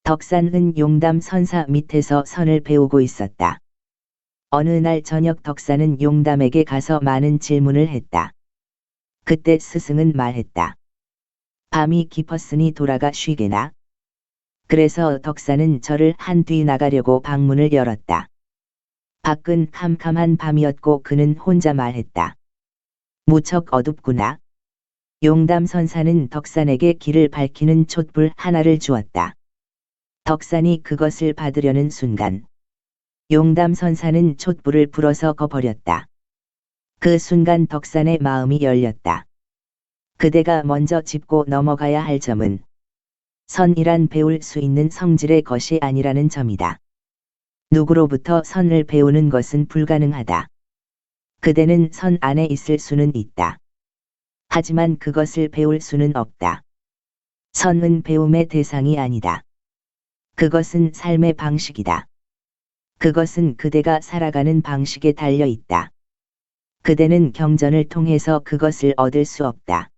덕산은 용담 선사 밑에서 선을 배우고 있었다. 어느 날 저녁 덕산은 용담에게 가서 많은 질문을 했다. 그때 스승은 말했다. 밤이 깊었으니 돌아가 쉬게나. 그래서 덕산은 절을 한 뒤 나가려고 방문을 열었다. 밖은 캄캄한 밤이었고 그는 혼자 말했다. 무척 어둡구나. 용담 선사는 덕산에게 길을 밝히는 촛불 하나를 주었다. 덕산이 그것을 받으려는 순간 용담 선사는 촛불을 불어서 거버렸다. 그 순간 덕산의 마음이 열렸다. 그대가 먼저 짚고 넘어가야 할 점은 선이란 배울 수 있는 성질의 것이 아니라는 점이다. 누구로부터 선을 배우는 것은 불가능하다. 그대는 선 안에 있을 수는 있다. 하지만 그것을 배울 수는 없다. 선은 배움의 대상이 아니다. 그것은 삶의 방식이다. 그것은 그대가 살아가는 방식에 달려 있다. 그대는 경전을 통해서 그것을 얻을 수 없다.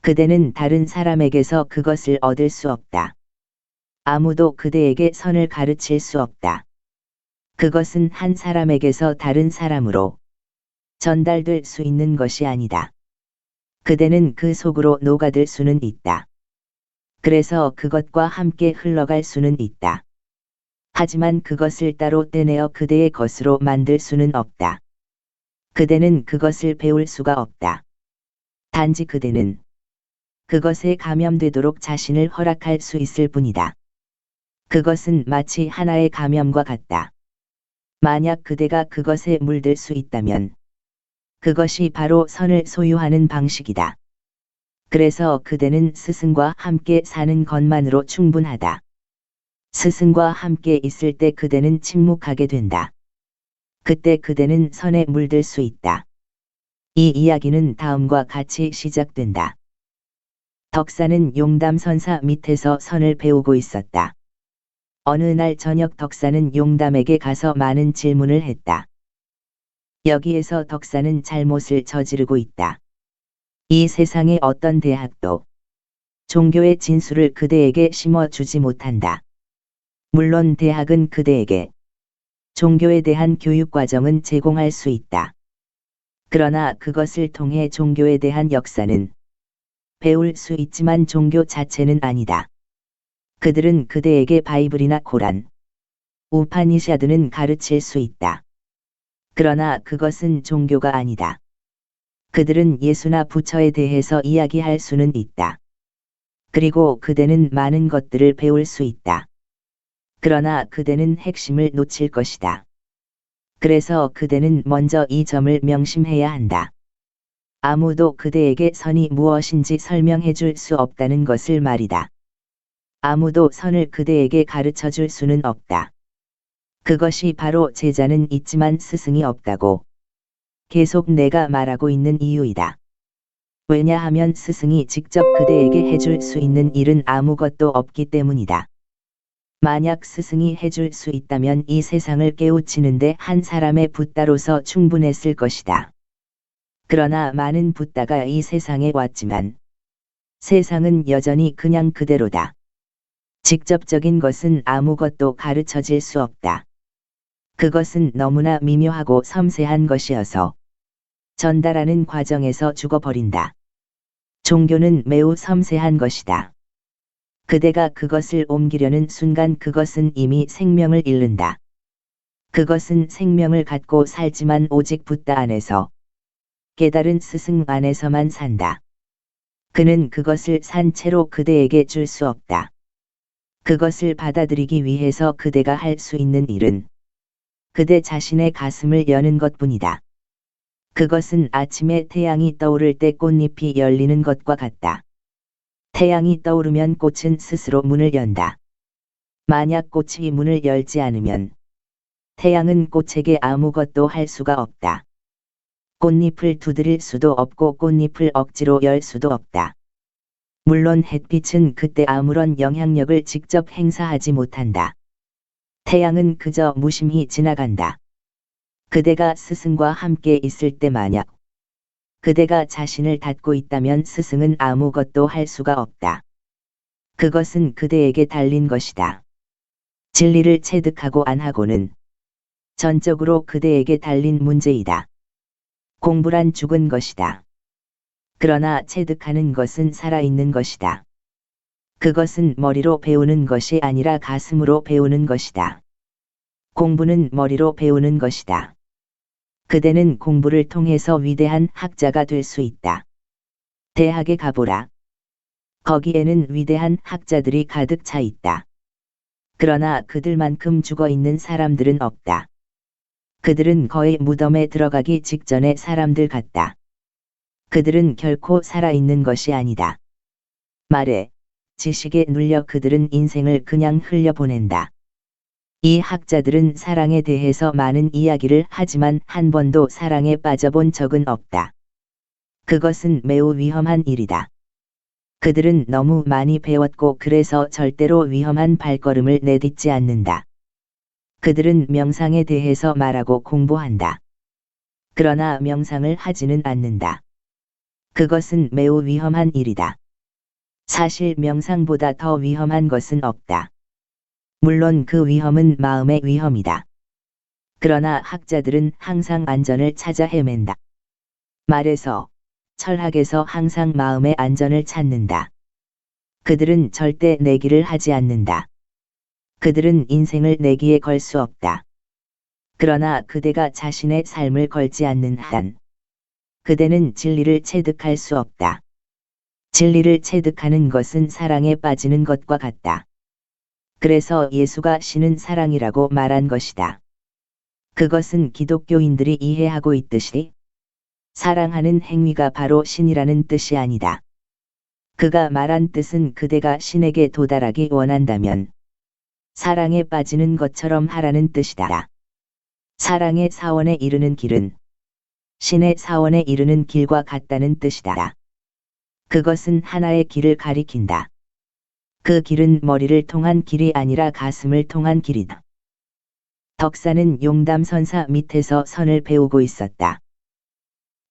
그대는 다른 사람에게서 그것을 얻을 수 없다. 아무도 그대에게 선을 가르칠 수 없다. 그것은 한 사람에게서 다른 사람으로 전달될 수 있는 것이 아니다. 그대는 그 속으로 녹아들 수는 있다. 그래서 그것과 함께 흘러갈 수는 있다. 하지만 그것을 따로 떼내어 그대의 것으로 만들 수는 없다. 그대는 그것을 배울 수가 없다. 단지 그대는 그것에 감염되도록 자신을 허락할 수 있을 뿐이다. 그것은 마치 하나의 감염과 같다. 만약 그대가 그것에 물들 수 있다면 그것이 바로 선을 소유하는 방식이다. 그래서 그대는 스승과 함께 사는 것만으로 충분하다. 스승과 함께 있을 때 그대는 침묵하게 된다. 그때 그대는 선에 물들 수 있다. 이 이야기는 다음과 같이 시작된다. 덕산은 용담 선사 밑에서 선을 배우고 있었다. 어느 날 저녁 덕산은 용담에게 가서 많은 질문을 했다. 여기에서 덕산은 잘못을 저지르고 있다. 이 세상의 어떤 대학도 종교의 진수를 그대에게 심어주지 못한다. 물론 대학은 그대에게 종교에 대한 교육과정은 제공할 수 있다. 그러나 그것을 통해 종교에 대한 역사는 배울 수 있지만 종교 자체는 아니다. 그들은 그대에게 바이블이나 코란, 우파니샤드는 가르칠 수 있다. 그러나 그것은 종교가 아니다. 그들은 예수나 부처에 대해서 이야기할 수는 있다. 그리고 그대는 많은 것들을 배울 수 있다. 그러나 그대는 핵심을 놓칠 것이다. 그래서 그대는 먼저 이 점을 명심해야 한다. 아무도 그대에게 선이 무엇인지 설명해 줄 수 없다는 것을 말이다. 아무도 선을 그대에게 가르쳐 줄 수는 없다. 그것이 바로 제자는 있지만 스승이 없다고 계속 내가 말하고 있는 이유이다. 왜냐하면 스승이 직접 그대에게 해줄 수 있는 일은 아무것도 없기 때문이다. 만약 스승이 해줄 수 있다면 이 세상을 깨우치는데 한 사람의 붓다로서 충분했을 것이다. 그러나 많은 붓다가 이 세상에 왔지만 세상은 여전히 그냥 그대로다. 직접적인 것은 아무것도 가르쳐질 수 없다. 그것은 너무나 미묘하고 섬세한 것이어서 전달하는 과정에서 죽어버린다. 종교는 매우 섬세한 것이다. 그대가 그것을 옮기려는 순간 그것은 이미 생명을 잃는다. 그것은 생명을 갖고 살지만 오직 붓다 안에서 깨달은 스승 안에서만 산다. 그는 그것을 산 채로 그대에게 줄 수 없다. 그것을 받아들이기 위해서 그대가 할 수 있는 일은 그대 자신의 가슴을 여는 것뿐이다. 그것은 아침에 태양이 떠오를 때 꽃잎이 열리는 것과 같다. 태양이 떠오르면 꽃은 스스로 문을 연다. 만약 꽃이 문을 열지 않으면 태양은 꽃에게 아무것도 할 수가 없다. 꽃잎을 두드릴 수도 없고 꽃잎을 억지로 열 수도 없다. 물론 햇빛은 그때 아무런 영향력을 직접 행사하지 못한다. 태양은 그저 무심히 지나간다. 그대가 스승과 함께 있을 때 만약 그대가 자신을 닫고 있다면 스승은 아무것도 할 수가 없다. 그것은 그대에게 달린 것이다. 진리를 체득하고 안 하고는 전적으로 그대에게 달린 문제이다. 공부란 죽은 것이다. 그러나 체득하는 것은 살아있는 것이다. 그것은 머리로 배우는 것이 아니라 가슴으로 배우는 것이다. 공부는 머리로 배우는 것이다. 그대는 공부를 통해서 위대한 학자가 될 수 있다. 대학에 가보라. 거기에는 위대한 학자들이 가득 차 있다. 그러나 그들만큼 죽어 있는 사람들은 없다. 그들은 거의 무덤에 들어가기 직전의 사람들 같다. 그들은 결코 살아있는 것이 아니다. 말에, 지식에 눌려 그들은 인생을 그냥 흘려보낸다. 이 학자들은 사랑에 대해서 많은 이야기를 하지만 한 번도 사랑에 빠져본 적은 없다. 그것은 매우 위험한 일이다. 그들은 너무 많이 배웠고 그래서 절대로 위험한 발걸음을 내딛지 않는다. 그들은 명상에 대해서 말하고 공부한다. 그러나 명상을 하지는 않는다. 그것은 매우 위험한 일이다. 사실 명상보다 더 위험한 것은 없다. 물론 그 위험은 마음의 위험이다. 그러나 학자들은 항상 안전을 찾아 헤맨다. 말에서, 철학에서 항상 마음의 안전을 찾는다. 그들은 절대 내기를 하지 않는다. 그들은 인생을 내기에 걸 수 없다. 그러나 그대가 자신의 삶을 걸지 않는 한, 그대는 진리를 체득할 수 없다. 진리를 체득하는 것은 사랑에 빠지는 것과 같다. 그래서 예수가 신은 사랑이라고 말한 것이다. 그것은 기독교인들이 이해하고 있듯이 사랑하는 행위가 바로 신이라는 뜻이 아니다. 그가 말한 뜻은 그대가 신에게 도달하기 원한다면 사랑에 빠지는 것처럼 하라는 뜻이다. 사랑의 사원에 이르는 길은 신의 사원에 이르는 길과 같다는 뜻이다. 그것은 하나의 길을 가리킨다. 그 길은 머리를 통한 길이 아니라 가슴을 통한 길이다. 덕산은 용담선사 밑에서 선을 배우고 있었다.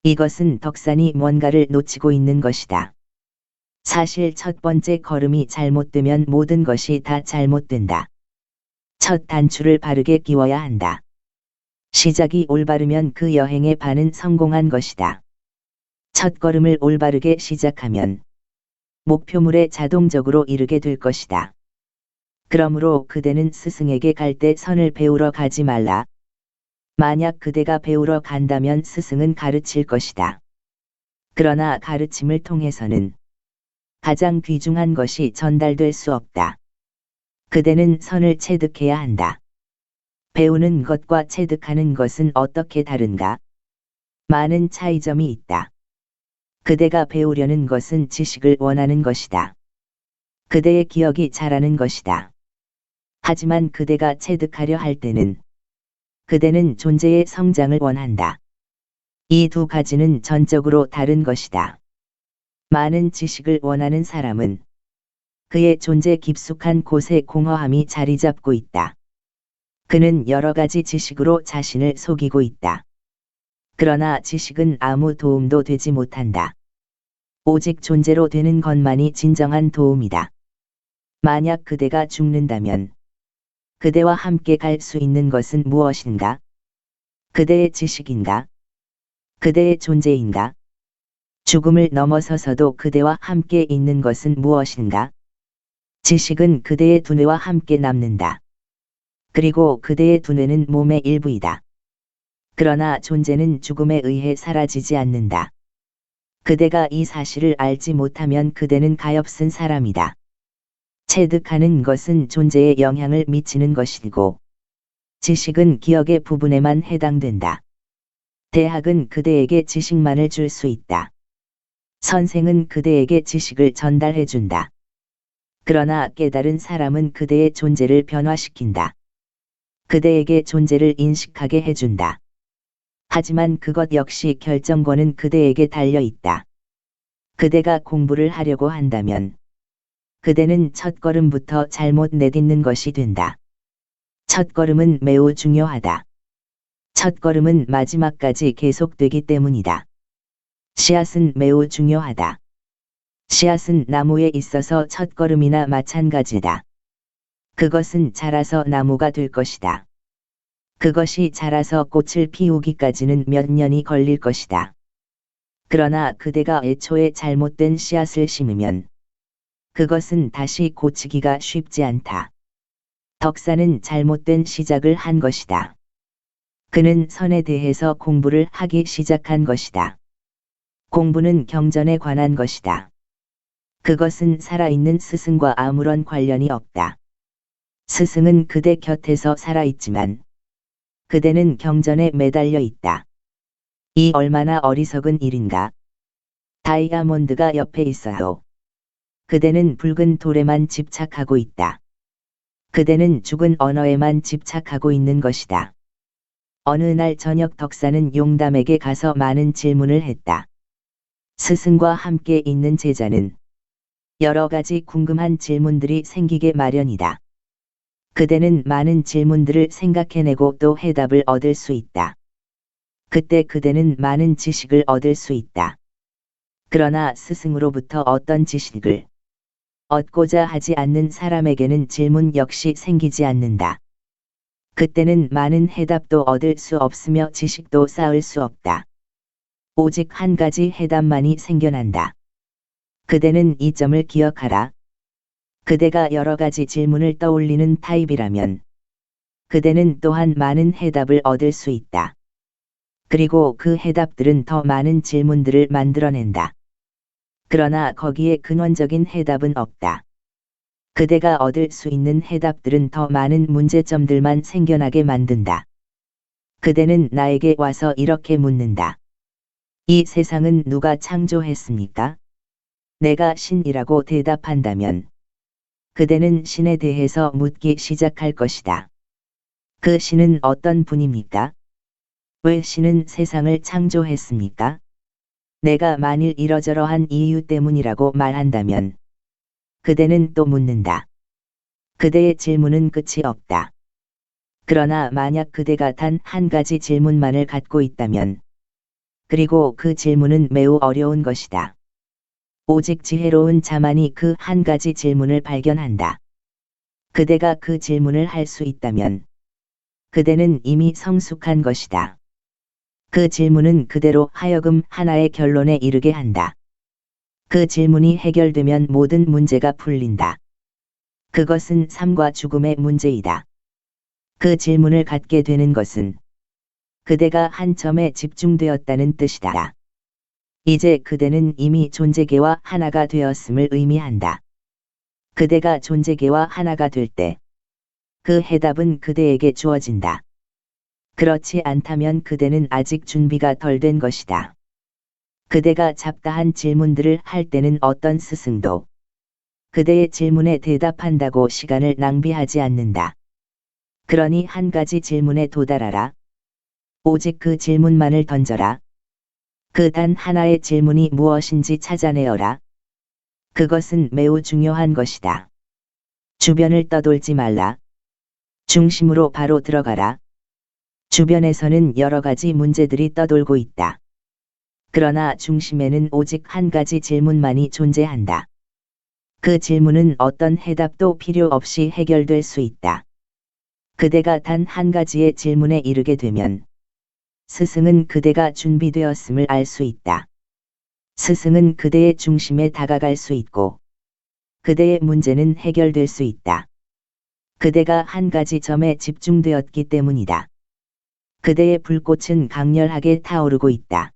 이것은 덕산이 뭔가를 놓치고 있는 것이다. 사실 첫 번째 걸음이 잘못되면 모든 것이 다 잘못된다. 첫 단추를 바르게 끼워야 한다. 시작이 올바르면 그 여행의 반은 성공한 것이다. 첫 걸음을 올바르게 시작하면 목표물에 자동적으로 이르게 될 것이다. 그러므로 그대는 스승에게 갈 때 선을 배우러 가지 말라. 만약 그대가 배우러 간다면 스승은 가르칠 것이다. 그러나 가르침을 통해서는 가장 귀중한 것이 전달될 수 없다. 그대는 선을 체득해야 한다. 배우는 것과 체득하는 것은 어떻게 다른가? 많은 차이점이 있다. 그대가 배우려는 것은 지식을 원하는 것이다. 그대의 기억이 자라는 것이다. 하지만 그대가 체득하려 할 때는 그대는 존재의 성장을 원한다. 이 두 가지는 전적으로 다른 것이다. 많은 지식을 원하는 사람은 그의 존재 깊숙한 곳에 공허함이 자리 잡고 있다. 그는 여러 가지 지식으로 자신을 속이고 있다. 그러나 지식은 아무 도움도 되지 못한다. 오직 존재로 되는 것만이 진정한 도움이다. 만약 그대가 죽는다면 그대와 함께 갈 수 있는 것은 무엇인가? 그대의 지식인가? 그대의 존재인가? 죽음을 넘어서서도 그대와 함께 있는 것은 무엇인가? 지식은 그대의 두뇌와 함께 남는다. 그리고 그대의 두뇌는 몸의 일부이다. 그러나 존재는 죽음에 의해 사라지지 않는다. 그대가 이 사실을 알지 못하면 그대는 가엾은 사람이다. 체득하는 것은 존재에 영향을 미치는 것이고 지식은 기억의 부분에만 해당된다. 대학은 그대에게 지식만을 줄 수 있다. 선생은 그대에게 지식을 전달해준다. 그러나 깨달은 사람은 그대의 존재를 변화시킨다. 그대에게 존재를 인식하게 해준다. 하지만 그것 역시 결정권은 그대에게 달려 있다. 그대가 공부를 하려고 한다면 그대는 첫걸음부터 잘못 내딛는 것이 된다. 첫걸음은 매우 중요하다. 첫걸음은 마지막까지 계속되기 때문이다. 씨앗은 매우 중요하다. 씨앗은 나무에 있어서 첫걸음이나 마찬가지다. 그것은 자라서 나무가 될 것이다. 그것이 자라서 꽃을 피우기까지는 몇 년이 걸릴 것이다. 그러나 그대가 애초에 잘못된 씨앗을 심으면 그것은 다시 고치기가 쉽지 않다. 덕사는 잘못된 시작을 한 것이다. 그는 선에 대해서 공부를 하기 시작한 것이다. 공부는 경전에 관한 것이다. 그것은 살아있는 스승과 아무런 관련이 없다. 스승은 그대 곁에서 살아있지만 그대는 경전에 매달려 있다. 이 얼마나 어리석은 일인가. 다이아몬드가 옆에 있어도 그대는 붉은 돌에만 집착하고 있다. 그대는 죽은 언어에만 집착하고 있는 것이다. 어느 날 저녁 덕사는 용담에게 가서 많은 질문을 했다. 스승과 함께 있는 제자는 여러 가지 궁금한 질문들이 생기게 마련이다. 그대는 많은 질문들을 생각해내고 또 해답을 얻을 수 있다. 그때 그대는 많은 지식을 얻을 수 있다. 그러나 스승으로부터 어떤 지식을 얻고자 하지 않는 사람에게는 질문 역시 생기지 않는다. 그때는 많은 해답도 얻을 수 없으며 지식도 쌓을 수 없다. 오직 한 가지 해답만이 생겨난다. 그대는 이 점을 기억하라. 그대가 여러 가지 질문을 떠올리는 타입이라면 그대는 또한 많은 해답을 얻을 수 있다. 그리고 그 해답들은 더 많은 질문들을 만들어낸다. 그러나 거기에 근원적인 해답은 없다. 그대가 얻을 수 있는 해답들은 더 많은 문제점들만 생겨나게 만든다. 그대는 나에게 와서 이렇게 묻는다. 이 세상은 누가 창조했습니까? 내가 신이라고 대답한다면 그대는 신에 대해서 묻기 시작할 것이다. 그 신은 어떤 분입니까? 왜 신은 세상을 창조했습니까? 내가 만일 이러저러한 이유 때문이라고 말한다면 그대는 또 묻는다. 그대의 질문은 끝이 없다. 그러나 만약 그대가 단 한 가지 질문만을 갖고 있다면 그리고 그 질문은 매우 어려운 것이다. 오직 지혜로운 자만이 그 한 가지 질문을 발견한다. 그대가 그 질문을 할 수 있다면 그대는 이미 성숙한 것이다. 그 질문은 그대로 하여금 하나의 결론에 이르게 한다. 그 질문이 해결되면 모든 문제가 풀린다. 그것은 삶과 죽음의 문제이다. 그 질문을 갖게 되는 것은 그대가 한 점에 집중되었다는 뜻이다. 이제 그대는 이미 존재계와 하나가 되었음을 의미한다. 그대가 존재계와 하나가 될 때 그 해답은 그대에게 주어진다. 그렇지 않다면 그대는 아직 준비가 덜 된 것이다. 그대가 잡다한 질문들을 할 때는 어떤 스승도 그대의 질문에 대답한다고 시간을 낭비하지 않는다. 그러니 한 가지 질문에 도달하라. 오직 그 질문만을 던져라. 그 단 하나의 질문이 무엇인지 찾아내어라. 그것은 매우 중요한 것이다. 주변을 떠돌지 말라. 중심으로 바로 들어가라. 주변에서는 여러 가지 문제들이 떠돌고 있다. 그러나 중심에는 오직 한 가지 질문만이 존재한다. 그 질문은 어떤 해답도 필요 없이 해결될 수 있다. 그대가 단 한 가지의 질문에 이르게 되면 스승은 그대가 준비되었음을 알 수 있다. 스승은 그대의 중심에 다가갈 수 있고 그대의 문제는 해결될 수 있다. 그대가 한 가지 점에 집중되었기 때문이다. 그대의 불꽃은 강렬하게 타오르고 있다.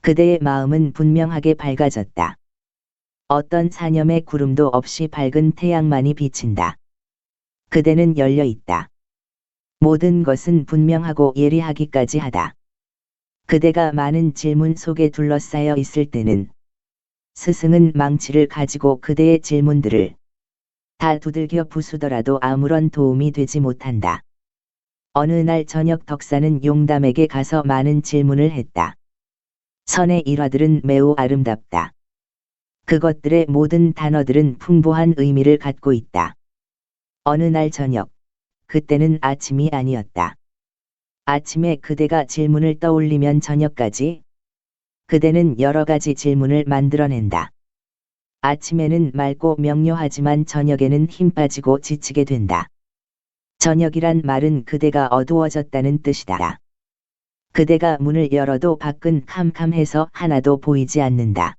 그대의 마음은 분명하게 밝아졌다. 어떤 사념의 구름도 없이 밝은 태양만이 비친다. 그대는 열려 있다. 모든 것은 분명하고 예리하기까지 하다. 그대가 많은 질문 속에 둘러싸여 있을 때는 스승은 망치를 가지고 그대의 질문들을 다 두들겨 부수더라도 아무런 도움이 되지 못한다. 어느 날 저녁 덕사는 용담에게 가서 많은 질문을 했다. 선의 일화들은 매우 아름답다. 그것들의 모든 단어들은 풍부한 의미를 갖고 있다. 어느 날 저녁, 그때는 아침이 아니었다. 아침에 그대가 질문을 떠올리면 저녁까지 그대는 여러 가지 질문을 만들어낸다. 아침에는 맑고 명료하지만 저녁에는 힘 빠지고 지치게 된다. 저녁이란 말은 그대가 어두워졌다는 뜻이다. 그대가 문을 열어도 밖은 캄캄해서 하나도 보이지 않는다.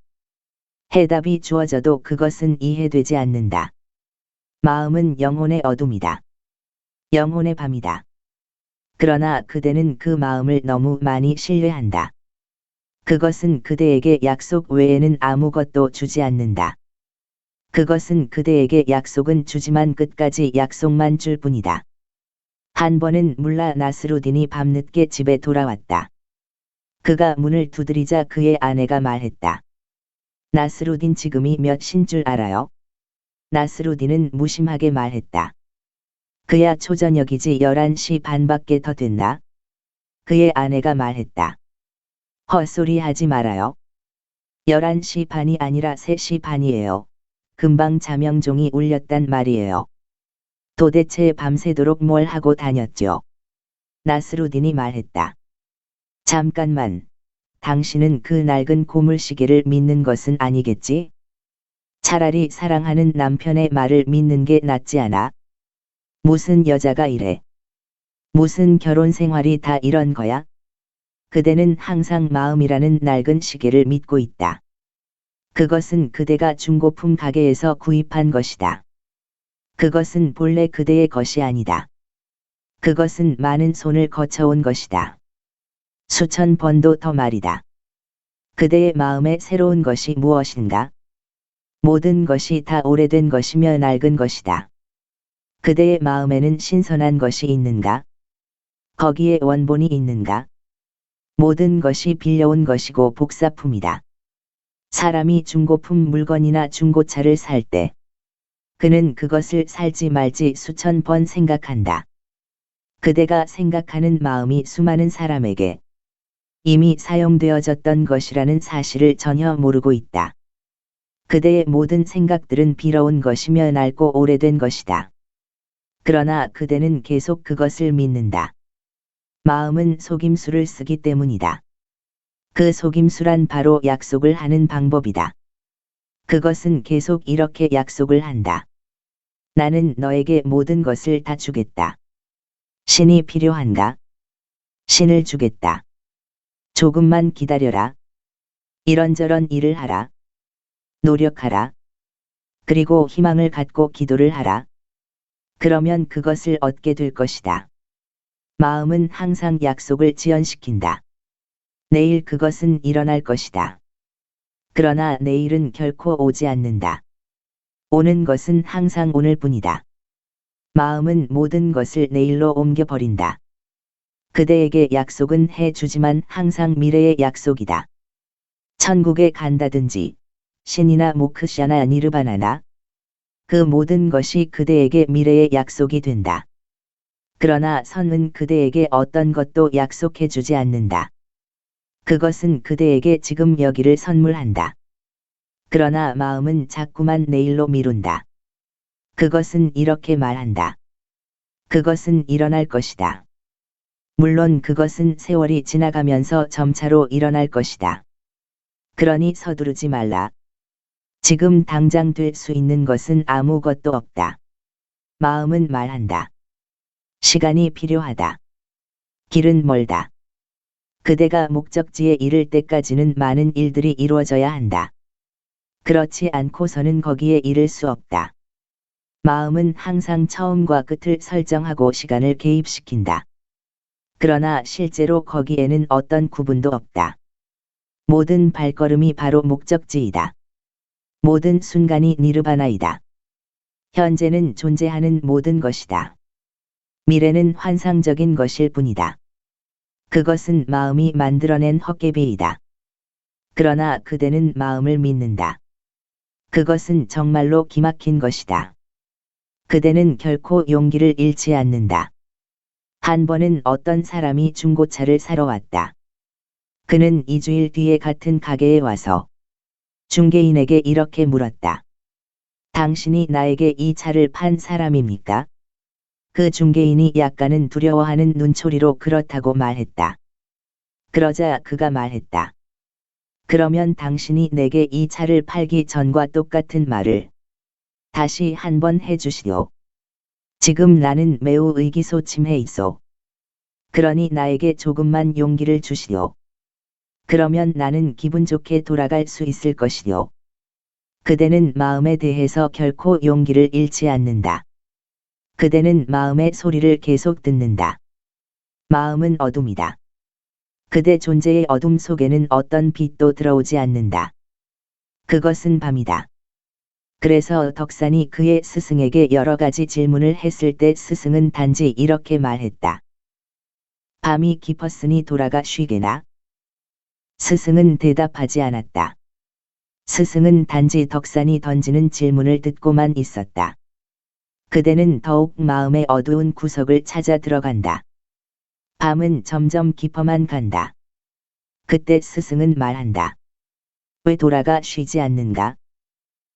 해답이 주어져도 그것은 이해되지 않는다. 마음은 영혼의 어둠이다. 영혼의 밤이다. 그러나 그대는 그 마음을 너무 많이 신뢰한다. 그것은 그대에게 약속 외에는 아무것도 주지 않는다. 그것은 그대에게 약속은 주지만 끝까지 약속만 줄 뿐이다. 한 번은 물라 나스루딘이 밤늦게 집에 돌아왔다. 그가 문을 두드리자 그의 아내가 말했다. 나스루딘 지금이 몇 시인 줄 알아요? 나스루딘은 무심하게 말했다. 그야 초저녁이지 11시 반밖에 더 됐나? 그의 아내가 말했다. 헛소리 하지 말아요. 11시 반이 아니라 3시 반이에요. 금방 자명종이 울렸단 말이에요. 도대체 밤새도록 뭘 하고 다녔죠? 나스루딘이 말했다. 잠깐만. 당신은 그 낡은 고물시계를 믿는 것은 아니겠지? 차라리 사랑하는 남편의 말을 믿는 게 낫지 않아? 무슨 여자가 이래? 무슨 결혼 생활이 다 이런 거야? 그대는 항상 마음이라는 낡은 시계를 믿고 있다. 그것은 그대가 중고품 가게에서 구입한 것이다. 그것은 본래 그대의 것이 아니다. 그것은 많은 손을 거쳐온 것이다. 수천 번도 더 말이다. 그대의 마음에 새로운 것이 무엇인가? 모든 것이 다 오래된 것이며 낡은 것이다. 그대의 마음에는 신선한 것이 있는가? 거기에 원본이 있는가? 모든 것이 빌려온 것이고 복사품이다. 사람이 중고품 물건이나 중고차를 살 때 그는 그것을 살지 말지 수천 번 생각한다. 그대가 생각하는 마음이 수많은 사람에게 이미 사용되어졌던 것이라는 사실을 전혀 모르고 있다. 그대의 모든 생각들은 빌어온 것이며 낡고 오래된 것이다. 그러나 그대는 계속 그것을 믿는다. 마음은 속임수를 쓰기 때문이다. 그 속임수란 바로 약속을 하는 방법이다. 그것은 계속 이렇게 약속을 한다. 나는 너에게 모든 것을 다 주겠다. 신이 필요한가? 신을 주겠다. 조금만 기다려라. 이런저런 일을 하라. 노력하라. 그리고 희망을 갖고 기도를 하라. 그러면 그것을 얻게 될 것이다. 마음은 항상 약속을 지연시킨다. 내일 그것은 일어날 것이다. 그러나 내일은 결코 오지 않는다. 오는 것은 항상 오늘뿐이다. 마음은 모든 것을 내일로 옮겨버린다. 그대에게 약속은 해주지만 항상 미래의 약속이다. 천국에 간다든지 신이나 모크샤나 니르바나나 그 모든 것이 그대에게 미래의 약속이 된다. 그러나 선은 그대에게 어떤 것도 약속해주지 않는다. 그것은 그대에게 지금 여기를 선물한다. 그러나 마음은 자꾸만 내일로 미룬다. 그것은 이렇게 말한다. 그것은 일어날 것이다. 물론 그것은 세월이 지나가면서 점차로 일어날 것이다. 그러니 서두르지 말라. 지금 당장 될 수 있는 것은 아무것도 없다. 마음은 말한다. 시간이 필요하다. 길은 멀다. 그대가 목적지에 이를 때까지는 많은 일들이 이루어져야 한다. 그렇지 않고서는 거기에 이를 수 없다. 마음은 항상 처음과 끝을 설정하고 시간을 개입시킨다. 그러나 실제로 거기에는 어떤 구분도 없다. 모든 발걸음이 바로 목적지이다. 모든 순간이 니르바나이다. 현재는 존재하는 모든 것이다. 미래는 환상적인 것일 뿐이다. 그것은 마음이 만들어낸 헛개비이다. 그러나 그대는 마음을 믿는다. 그것은 정말로 기막힌 것이다. 그대는 결코 용기를 잃지 않는다. 한 번은 어떤 사람이 중고차를 사러 왔다. 그는 2주일 뒤에 같은 가게에 와서 중개인에게 이렇게 물었다. 당신이 나에게 이 차를 판 사람입니까? 그 중개인이 약간은 두려워하는 눈초리로 그렇다고 말했다. 그러자 그가 말했다. 그러면 당신이 내게 이 차를 팔기 전과 똑같은 말을 다시 한번 해주시오. 지금 나는 매우 의기소침해 있어. 그러니 나에게 조금만 용기를 주시오. 그러면 나는 기분 좋게 돌아갈 수 있을 것이요. 그대는 마음에 대해서 결코 용기를 잃지 않는다. 그대는 마음의 소리를 계속 듣는다. 마음은 어둠이다. 그대 존재의 어둠 속에는 어떤 빛도 들어오지 않는다. 그것은 밤이다. 그래서 덕산이 그의 스승에게 여러 가지 질문을 했을 때 스승은 단지 이렇게 말했다. 밤이 깊었으니 돌아가 쉬게나. 스승은 대답하지 않았다. 스승은 단지 덕산이 던지는 질문을 듣고만 있었다. 그대는 더욱 마음의 어두운 구석을 찾아 들어간다. 밤은 점점 깊어만 간다. 그때 스승은 말한다. 왜 돌아가 쉬지 않는가?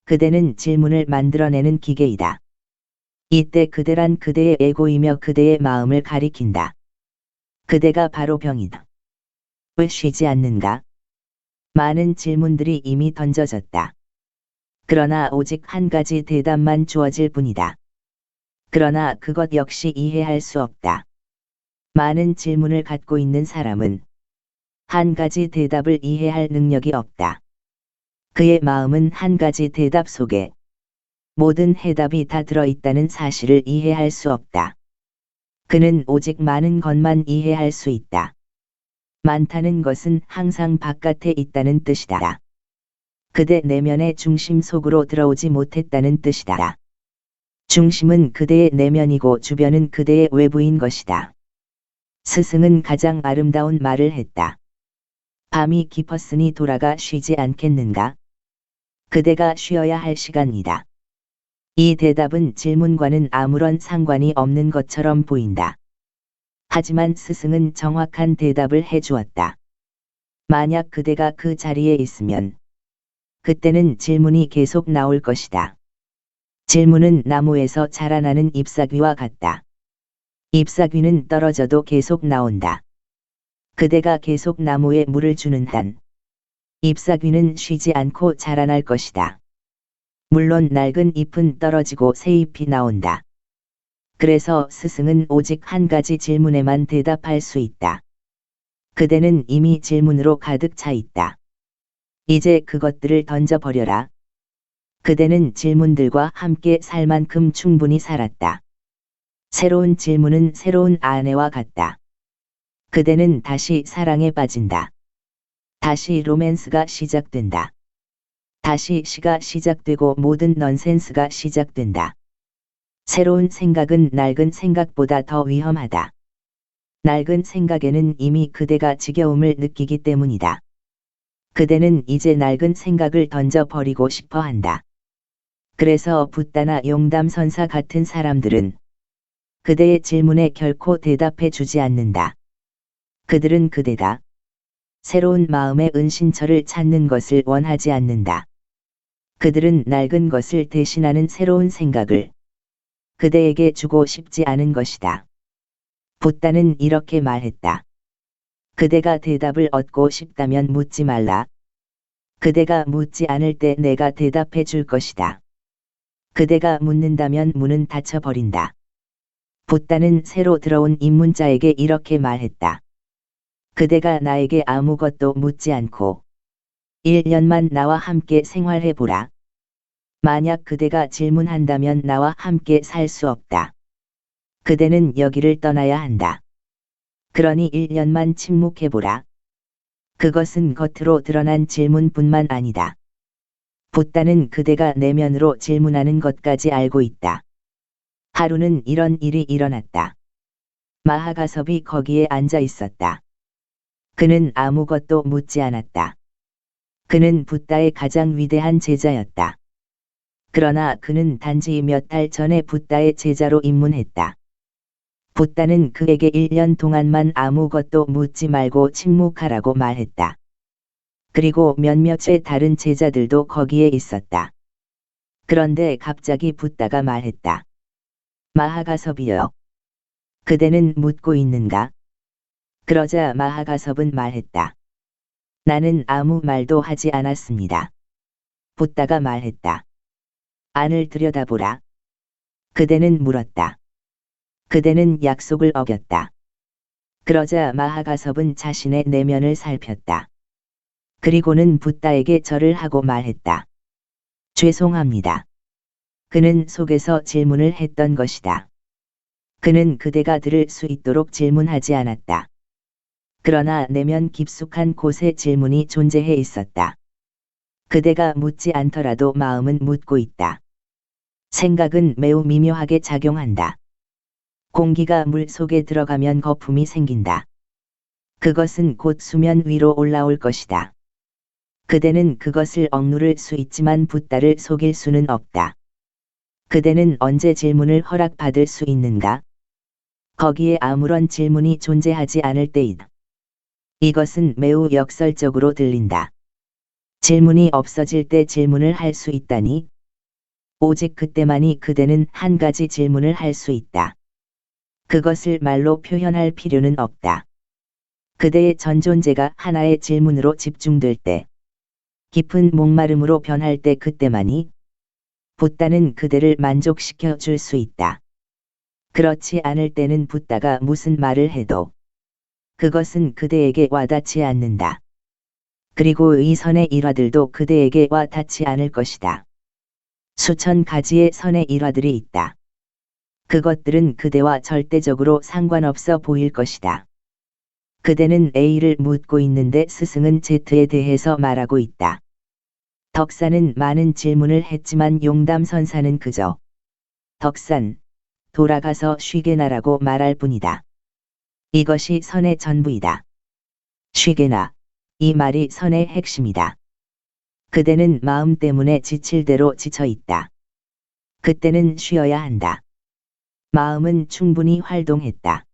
그대는 질문을 만들어내는 기계이다. 이때 그대란 그대의 에고이며 그대의 마음을 가리킨다. 그대가 바로 병이다. 왜 쉬지 않는가? 많은 질문들이 이미 던져졌다. 그러나 오직 한 가지 대답만 주어질 뿐이다. 그러나 그것 역시 이해할 수 없다. 많은 질문을 갖고 있는 사람은 한 가지 대답을 이해할 능력이 없다. 그의 마음은 한 가지 대답 속에 모든 해답이 다 들어있다는 사실을 이해할 수 없다. 그는 오직 많은 것만 이해할 수 있다. 많다는 것은 항상 바깥에 있다는 뜻이다. 그대 내면의 중심 속으로 들어오지 못했다는 뜻이다. 중심은 그대의 내면이고 주변은 그대의 외부인 것이다. 스승은 가장 아름다운 말을 했다. 밤이 깊었으니 돌아가 쉬지 않겠는가? 그대가 쉬어야 할 시간이다. 이 대답은 질문과는 아무런 상관이 없는 것처럼 보인다. 하지만 스승은 정확한 대답을 해주었다. 만약 그대가 그 자리에 있으면 그때는 질문이 계속 나올 것이다. 질문은 나무에서 자라나는 잎사귀와 같다. 잎사귀는 떨어져도 계속 나온다. 그대가 계속 나무에 물을 주는 한 잎사귀는 쉬지 않고 자라날 것이다. 물론 낡은 잎은 떨어지고 새 잎이 나온다. 그래서 스승은 오직 한 가지 질문에만 대답할 수 있다. 그대는 이미 질문으로 가득 차 있다. 이제 그것들을 던져버려라. 그대는 질문들과 함께 살 만큼 충분히 살았다. 새로운 질문은 새로운 아내와 같다. 그대는 다시 사랑에 빠진다. 다시 로맨스가 시작된다. 다시 시가 시작되고 모든 넌센스가 시작된다. 새로운 생각은 낡은 생각보다 더 위험하다. 낡은 생각에는 이미 그대가 지겨움을 느끼기 때문이다. 그대는 이제 낡은 생각을 던져버리고 싶어 한다. 그래서 붓다나 용담 선사 같은 사람들은 그대의 질문에 결코 대답해 주지 않는다. 그들은 그대가 새로운 마음의 은신처를 찾는 것을 원하지 않는다. 그들은 낡은 것을 대신하는 새로운 생각을 그대에게 주고 싶지 않은 것이다. 붓다는 이렇게 말했다. 그대가 대답을 얻고 싶다면 묻지 말라. 그대가 묻지 않을 때 내가 대답해 줄 것이다. 그대가 묻는다면 문은 닫혀버린다. 붓다는 새로 들어온 입문자에게 이렇게 말했다. 그대가 나에게 아무것도 묻지 않고 1년만 나와 함께 생활해보라. 만약 그대가 질문한다면 나와 함께 살 수 없다. 그대는 여기를 떠나야 한다. 그러니 1년만 침묵해보라. 그것은 겉으로 드러난 질문뿐만 아니다. 붓다는 그대가 내면으로 질문하는 것까지 알고 있다. 하루는 이런 일이 일어났다. 마하가섭이 거기에 앉아 있었다. 그는 아무것도 묻지 않았다. 그는 붓다의 가장 위대한 제자였다. 그러나 그는 단지 몇 달 전에 붓다의 제자로 입문했다. 붓다는 그에게 1년 동안만 아무것도 묻지 말고 침묵하라고 말했다. 그리고 몇몇의 다른 제자들도 거기에 있었다. 그런데 갑자기 붓다가 말했다. 마하가섭이여. 그대는 묻고 있는가? 그러자 마하가섭은 말했다. 나는 아무 말도 하지 않았습니다. 붓다가 말했다. 안을 들여다보라. 그대는 물었다. 그대는 약속을 어겼다. 그러자 마하가섭은 자신의 내면을 살폈다. 그리고는 붓다에게 절을 하고 말했다. 죄송합니다. 그는 속에서 질문을 했던 것이다. 그는 그대가 들을 수 있도록 질문하지 않았다. 그러나 내면 깊숙한 곳에 질문이 존재해 있었다. 그대가 묻지 않더라도 마음은 묻고 있다. 생각은 매우 미묘하게 작용한다. 공기가 물 속에 들어가면 거품이 생긴다. 그것은 곧 수면 위로 올라올 것이다. 그대는 그것을 억누를 수 있지만 붓다를 속일 수는 없다. 그대는 언제 질문을 허락받을 수 있는가? 거기에 아무런 질문이 존재하지 않을 때이다. 이것은 매우 역설적으로 들린다. 질문이 없어질 때 질문을 할 수 있다니? 오직 그때만이 그대는 한 가지 질문을 할 수 있다. 그것을 말로 표현할 필요는 없다. 그대의 전 존재가 하나의 질문으로 집중될 때, 깊은 목마름으로 변할 때 그때만이 붓다는 그대를 만족시켜 줄 수 있다. 그렇지 않을 때는 붓다가 무슨 말을 해도 그것은 그대에게 와닿지 않는다. 그리고 이 선의 일화들도 그대에게 와닿지 않을 것이다. 수천 가지의 선의 일화들이 있다. 그것들은 그대와 절대적으로 상관없어 보일 것이다. 그대는 A를 묻고 있는데 스승은 Z에 대해서 말하고 있다. 덕산은 많은 질문을 했지만 용담선사는 그저 덕산, 돌아가서 쉬게나라고 말할 뿐이다. 이것이 선의 전부이다. 쉬게나, 이 말이 선의 핵심이다. 그대는 마음 때문에 지칠 대로 지쳐 있다. 그때는 쉬어야 한다. 마음은 충분히 활동했다.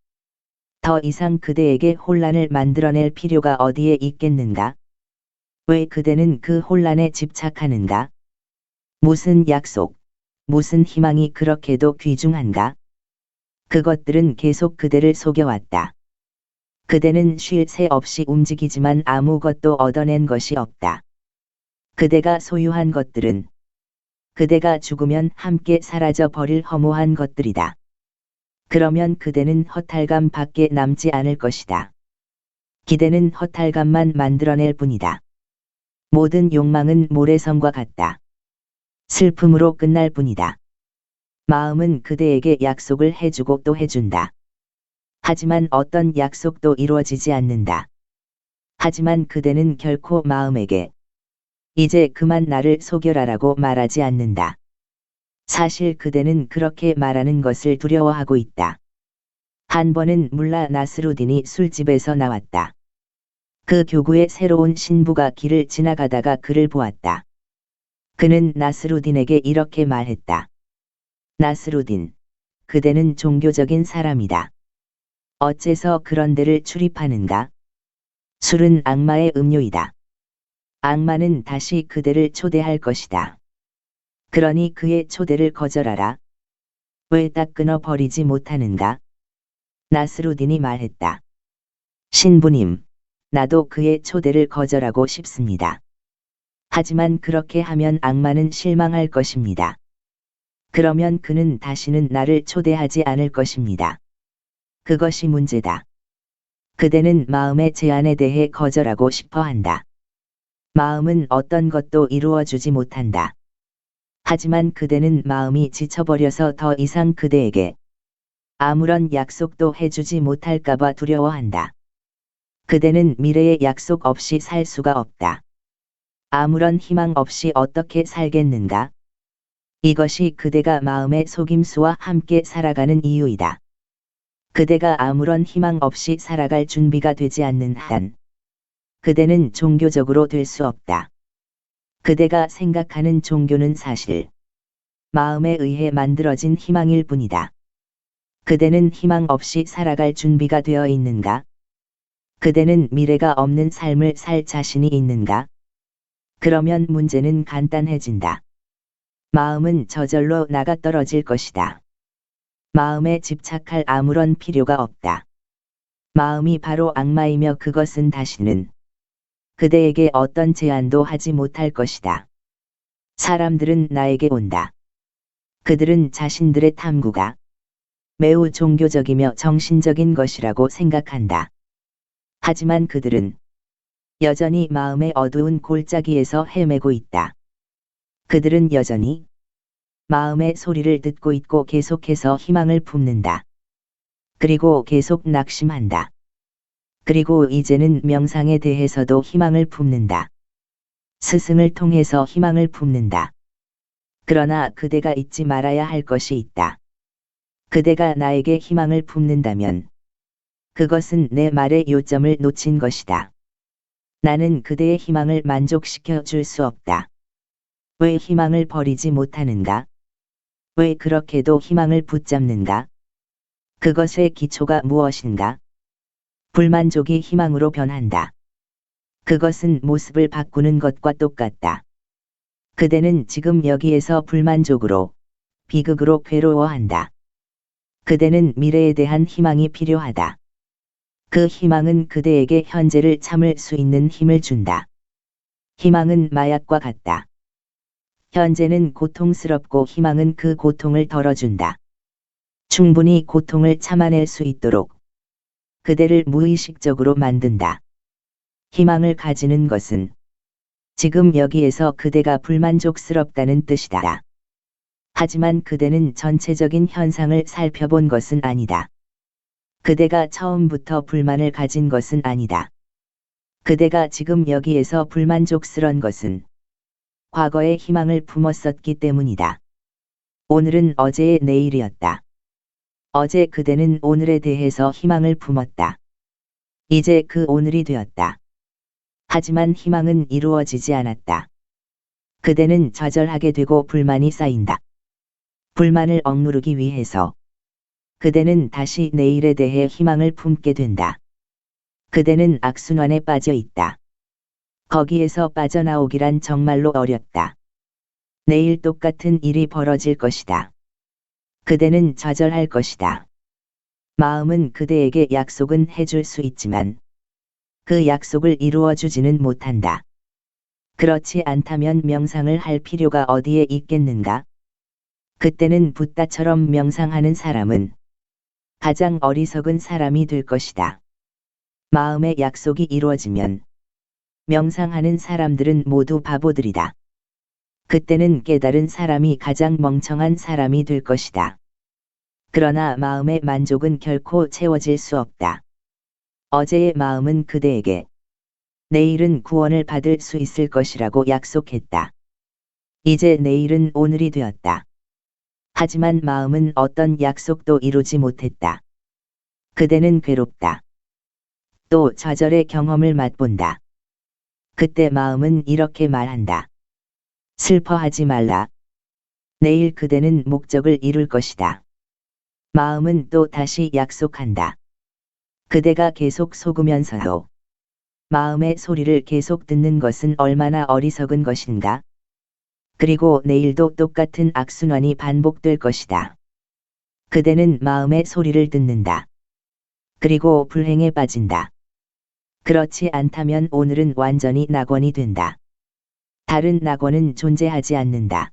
더 이상 그대에게 혼란을 만들어낼 필요가 어디에 있겠는가? 왜 그대는 그 혼란에 집착하는가? 무슨 약속, 무슨 희망이 그렇게도 귀중한가? 그것들은 계속 그대를 속여왔다. 그대는 쉴 새 없이 움직이지만 아무것도 얻어낸 것이 없다. 그대가 소유한 것들은 그대가 죽으면 함께 사라져 버릴 허무한 것들이다. 그러면 그대는 허탈감 밖에 남지 않을 것이다. 기대는 허탈감만 만들어낼 뿐이다. 모든 욕망은 모래성과 같다. 슬픔으로 끝날 뿐이다. 마음은 그대에게 약속을 해주고 또 해준다. 하지만 어떤 약속도 이루어지지 않는다. 하지만 그대는 결코 마음에게 이제 그만 나를 속여라라고 말하지 않는다. 사실 그대는 그렇게 말하는 것을 두려워하고 있다. 한 번은 물라 나스루딘이 술집에서 나왔다. 그 교구의 새로운 신부가 길을 지나가다가 그를 보았다. 그는 나스루딘에게 이렇게 말했다. 나스루딘, 그대는 종교적인 사람이다. 어째서 그런 데를 출입하는가? 술은 악마의 음료이다. 악마는 다시 그대를 초대할 것이다. 그러니 그의 초대를 거절하라. 왜 딱 끊어 버리지 못하는가? 나스루딘이 말했다. 신부님, 나도 그의 초대를 거절하고 싶습니다. 하지만 그렇게 하면 악마는 실망할 것입니다. 그러면 그는 다시는 나를 초대하지 않을 것입니다. 그것이 문제다. 그대는 마음의 제안에 대해 거절하고 싶어 한다. 마음은 어떤 것도 이루어주지 못한다. 하지만 그대는 마음이 지쳐버려서 더 이상 그대에게 아무런 약속도 해주지 못할까봐 두려워한다. 그대는 미래의 약속 없이 살 수가 없다. 아무런 희망 없이 어떻게 살겠는가? 이것이 그대가 마음의 속임수와 함께 살아가는 이유이다. 그대가 아무런 희망 없이 살아갈 준비가 되지 않는 한 그대는 종교적으로 될 수 없다. 그대가 생각하는 종교는 사실 마음에 의해 만들어진 희망일 뿐이다. 그대는 희망 없이 살아갈 준비가 되어 있는가? 그대는 미래가 없는 삶을 살 자신이 있는가? 그러면 문제는 간단해진다. 마음은 저절로 나가 떨어질 것이다. 마음에 집착할 아무런 필요가 없다. 마음이 바로 악마이며 그것은 다시는 그대에게 어떤 제안도 하지 못할 것이다. 사람들은 나에게 온다. 그들은 자신들의 탐구가 매우 종교적이며 정신적인 것이라고 생각한다. 하지만 그들은 여전히 마음의 어두운 골짜기에서 헤매고 있다. 그들은 여전히 마음의 소리를 듣고 있고 계속해서 희망을 품는다. 그리고 계속 낙심한다. 그리고 이제는 명상에 대해서도 희망을 품는다. 스승을 통해서 희망을 품는다. 그러나 그대가 잊지 말아야 할 것이 있다. 그대가 나에게 희망을 품는다면 그것은 내 말의 요점을 놓친 것이다. 나는 그대의 희망을 만족시켜 줄 수 없다. 왜 희망을 버리지 못하는가? 왜 그렇게도 희망을 붙잡는가? 그것의 기초가 무엇인가? 불만족이 희망으로 변한다. 그것은 모습을 바꾸는 것과 똑같다. 그대는 지금 여기에서 불만족으로, 비극으로 괴로워한다. 그대는 미래에 대한 희망이 필요하다. 그 희망은 그대에게 현재를 참을 수 있는 힘을 준다. 희망은 마약과 같다. 현재는 고통스럽고 희망은 그 고통을 덜어준다. 충분히 고통을 참아낼 수 있도록 그대를 무의식적으로 만든다. 희망을 가지는 것은 지금 여기에서 그대가 불만족스럽다는 뜻이다. 하지만 그대는 전체적인 현상을 살펴본 것은 아니다. 그대가 처음부터 불만을 가진 것은 아니다. 그대가 지금 여기에서 불만족스런 것은 과거의 희망을 품었었기 때문이다. 오늘은 어제의 내일이었다. 어제 그대는 오늘에 대해서 희망을 품었다. 이제 그 오늘이 되었다. 하지만 희망은 이루어지지 않았다. 그대는 좌절하게 되고 불만이 쌓인다. 불만을 억누르기 위해서 그대는 다시 내일에 대해 희망을 품게 된다. 그대는 악순환에 빠져 있다. 거기에서 빠져나오기란 정말로 어렵다. 내일 똑같은 일이 벌어질 것이다. 그대는 좌절할 것이다. 마음은 그대에게 약속은 해줄 수 있지만 그 약속을 이루어주지는 못한다. 그렇지 않다면 명상을 할 필요가 어디에 있겠는가? 그때는 붓다처럼 명상하는 사람은 가장 어리석은 사람이 될 것이다. 마음의 약속이 이루어지면 명상하는 사람들은 모두 바보들이다. 그때는 깨달은 사람이 가장 멍청한 사람이 될 것이다. 그러나 마음의 만족은 결코 채워질 수 없다. 어제의 마음은 그대에게 내일은 구원을 받을 수 있을 것이라고 약속했다. 이제 내일은 오늘이 되었다. 하지만 마음은 어떤 약속도 이루지 못했다. 그대는 괴롭다. 또 좌절의 경험을 맛본다. 그때 마음은 이렇게 말한다. 슬퍼하지 말라. 내일 그대는 목적을 이룰 것이다. 마음은 또 다시 약속한다. 그대가 계속 속으면서도 마음의 소리를 계속 듣는 것은 얼마나 어리석은 것인가? 그리고 내일도 똑같은 악순환이 반복될 것이다. 그대는 마음의 소리를 듣는다. 그리고 불행에 빠진다. 그렇지 않다면 오늘은 완전히 낙원이 된다. 다른 낙원은 존재하지 않는다.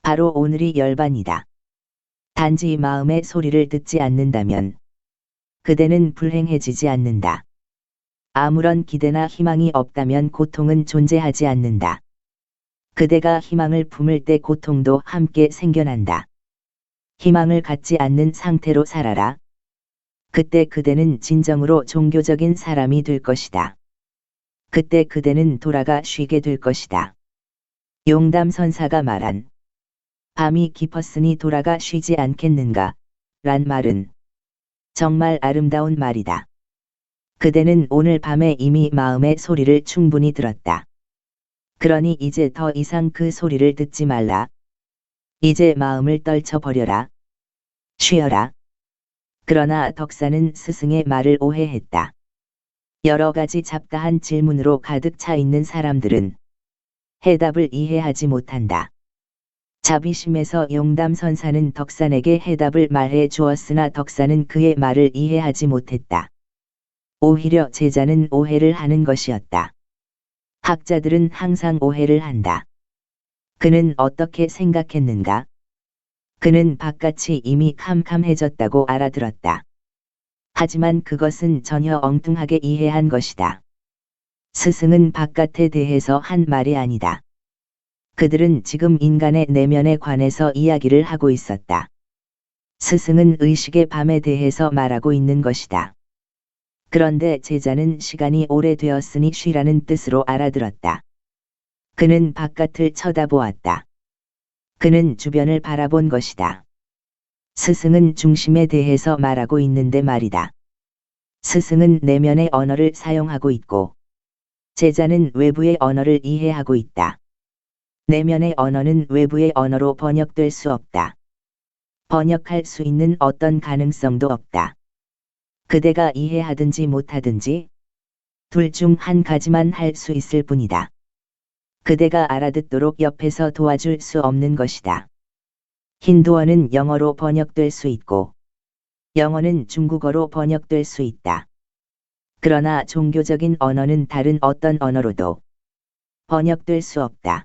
바로 오늘이 열반이다. 단지 마음의 소리를 듣지 않는다면 그대는 불행해지지 않는다. 아무런 기대나 희망이 없다면 고통은 존재하지 않는다. 그대가 희망을 품을 때 고통도 함께 생겨난다. 희망을 갖지 않는 상태로 살아라. 그때 그대는 진정으로 종교적인 사람이 될 것이다. 그때 그대는 돌아가 쉬게 될 것이다. 용담 선사가 말한 밤이 깊었으니 돌아가 쉬지 않겠는가? 란 말은 정말 아름다운 말이다. 그대는 오늘 밤에 이미 마음의 소리를 충분히 들었다. 그러니 이제 더 이상 그 소리를 듣지 말라. 이제 마음을 떨쳐버려라. 쉬어라. 그러나 덕사는 스승의 말을 오해했다. 여러 가지 잡다한 질문으로 가득 차 있는 사람들은 해답을 이해하지 못한다. 자비심에서 용담 선사는 덕산에게 해답을 말해 주었으나 덕산은 그의 말을 이해하지 못했다. 오히려 제자는 오해를 하는 것이었다. 학자들은 항상 오해를 한다. 그는 어떻게 생각했는가? 그는 바깥이 이미 캄캄해졌다고 알아들었다. 하지만 그것은 전혀 엉뚱하게 이해한 것이다. 스승은 바깥에 대해서 한 말이 아니다. 그들은 지금 인간의 내면에 관해서 이야기를 하고 있었다. 스승은 의식의 밤에 대해서 말하고 있는 것이다. 그런데 제자는 시간이 오래되었으니 쉬라는 뜻으로 알아들었다. 그는 바깥을 쳐다보았다. 그는 주변을 바라본 것이다. 스승은 중심에 대해서 말하고 있는데 말이다. 스승은 내면의 언어를 사용하고 있고, 제자는 외부의 언어를 이해하고 있다. 내면의 언어는 외부의 언어로 번역될 수 없다. 번역할 수 있는 어떤 가능성도 없다. 그대가 이해하든지 못하든지 둘 중 한 가지만 할 수 있을 뿐이다. 그대가 알아듣도록 옆에서 도와줄 수 없는 것이다. 힌두어는 영어로 번역될 수 있고, 영어는 중국어로 번역될 수 있다. 그러나 종교적인 언어는 다른 어떤 언어로도 번역될 수 없다.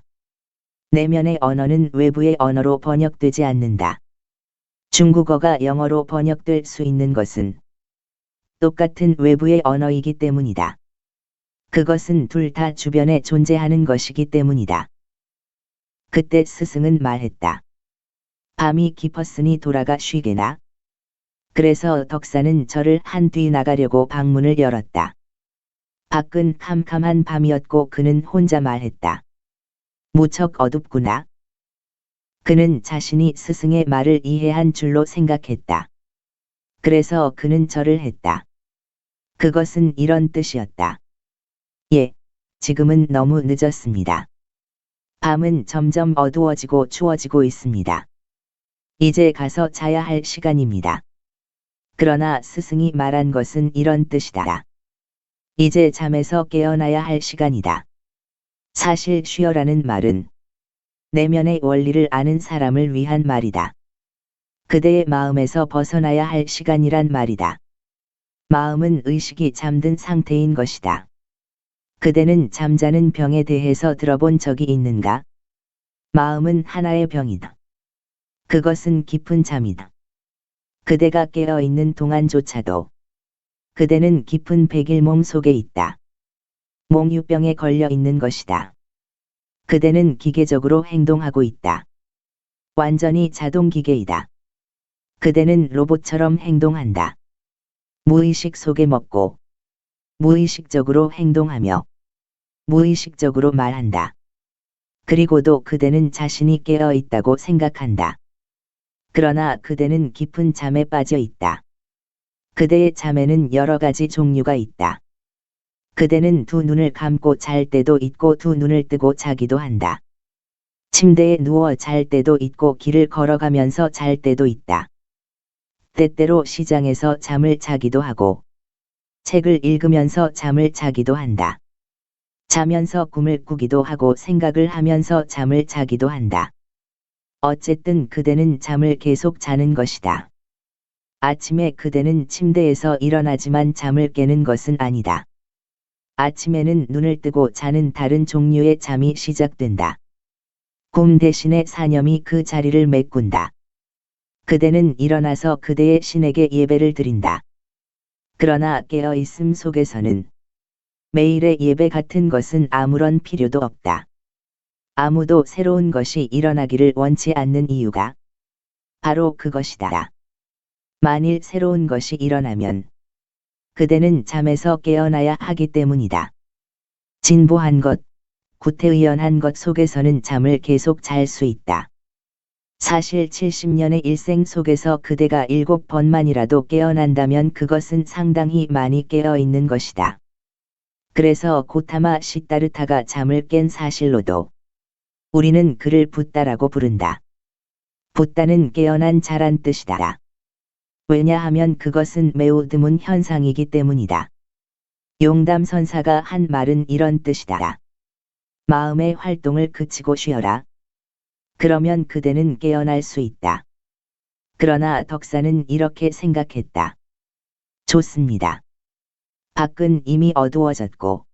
내면의 언어는 외부의 언어로 번역되지 않는다. 중국어가 영어로 번역될 수 있는 것은 똑같은 외부의 언어이기 때문이다. 그것은 둘 다 주변에 존재하는 것이기 때문이다. 그때 스승은 말했다. 밤이 깊었으니 돌아가 쉬게나. 그래서 덕사는 절을 한 뒤 나가려고 방문을 열었다. 밖은 캄캄한 밤이었고 그는 혼자 말했다. 무척 어둡구나. 그는 자신이 스승의 말을 이해한 줄로 생각했다. 그래서 그는 절을 했다. 그것은 이런 뜻이었다. 예, 지금은 너무 늦었습니다. 밤은 점점 어두워지고 추워지고 있습니다. 이제 가서 자야 할 시간입니다. 그러나 스승이 말한 것은 이런 뜻이다. 이제 잠에서 깨어나야 할 시간이다. 사실 쉬어라는 말은 내면의 원리를 아는 사람을 위한 말이다. 그대의 마음에서 벗어나야 할 시간이란 말이다. 마음은 의식이 잠든 상태인 것이다. 그대는 잠자는 병에 대해서 들어본 적이 있는가? 마음은 하나의 병이다. 그것은 깊은 잠이다. 그대가 깨어있는 동안조차도 그대는 깊은 백일몽 속에 있다. 몽유병에 걸려 있는 것이다. 그대는 기계적으로 행동하고 있다. 완전히 자동기계이다. 그대는 로봇처럼 행동한다. 무의식 속에 먹고, 무의식적으로 행동하며, 무의식적으로 말한다. 그리고도 그대는 자신이 깨어 있다고 생각한다. 그러나 그대는 깊은 잠에 빠져 있다. 그대의 잠에는 여러 가지 종류가 있다. 그대는 두 눈을 감고 잘 때도 있고 두 눈을 뜨고 자기도 한다. 침대에 누워 잘 때도 있고 길을 걸어가면서 잘 때도 있다. 때때로 시장에서 잠을 자기도 하고 책을 읽으면서 잠을 자기도 한다. 자면서 꿈을 꾸기도 하고 생각을 하면서 잠을 자기도 한다. 어쨌든 그대는 잠을 계속 자는 것이다. 아침에 그대는 침대에서 일어나지만 잠을 깨는 것은 아니다. 아침에는 눈을 뜨고 자는 다른 종류의 잠이 시작된다. 꿈 대신에 사념이 그 자리를 메꾼다. 그대는 일어나서 그대의 신에게 예배를 드린다. 그러나 깨어있음 속에서는 매일의 예배 같은 것은 아무런 필요도 없다. 아무도 새로운 것이 일어나기를 원치 않는 이유가 바로 그것이다. 만일 새로운 것이 일어나면 그대는 잠에서 깨어나야 하기 때문이다. 진보한 것, 구태의연한 것 속에서는 잠을 계속 잘 수 있다. 사실 70년의 일생 속에서 그대가 7번만이라도 깨어난다면 그것은 상당히 많이 깨어 있는 것이다. 그래서 고타마 시타르타가 잠을 깬 사실로도 우리는 그를 붓다라고 부른다. 붓다는 깨어난 자란 뜻이다. 왜냐하면 그것은 매우 드문 현상이기 때문이다. 용담 선사가 한 말은 이런 뜻이다. 마음의 활동을 그치고 쉬어라. 그러면 그대는 깨어날 수 있다. 그러나 덕사는 이렇게 생각했다. 좋습니다. 밖은 이미 어두워졌고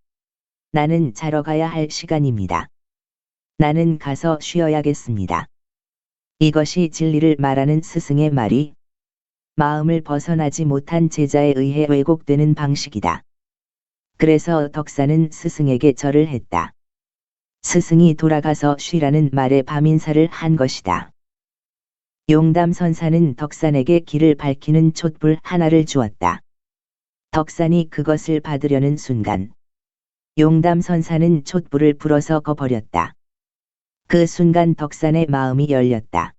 나는 자러 가야 할 시간입니다. 나는 가서 쉬어야겠습니다. 이것이 진리를 말하는 스승의 말이 마음을 벗어나지 못한 제자에 의해 왜곡되는 방식이다. 그래서 덕사는 스승에게 절을 했다. 스승이 돌아가서 쉬라는 말에 밤인사를 한 것이다. 용담선사는 덕산에게 길을 밝히는 촛불 하나를 주었다. 덕산이 그것을 받으려는 순간 용담선사는 촛불을 불어서 거버렸다. 그 순간 덕산의 마음이 열렸다.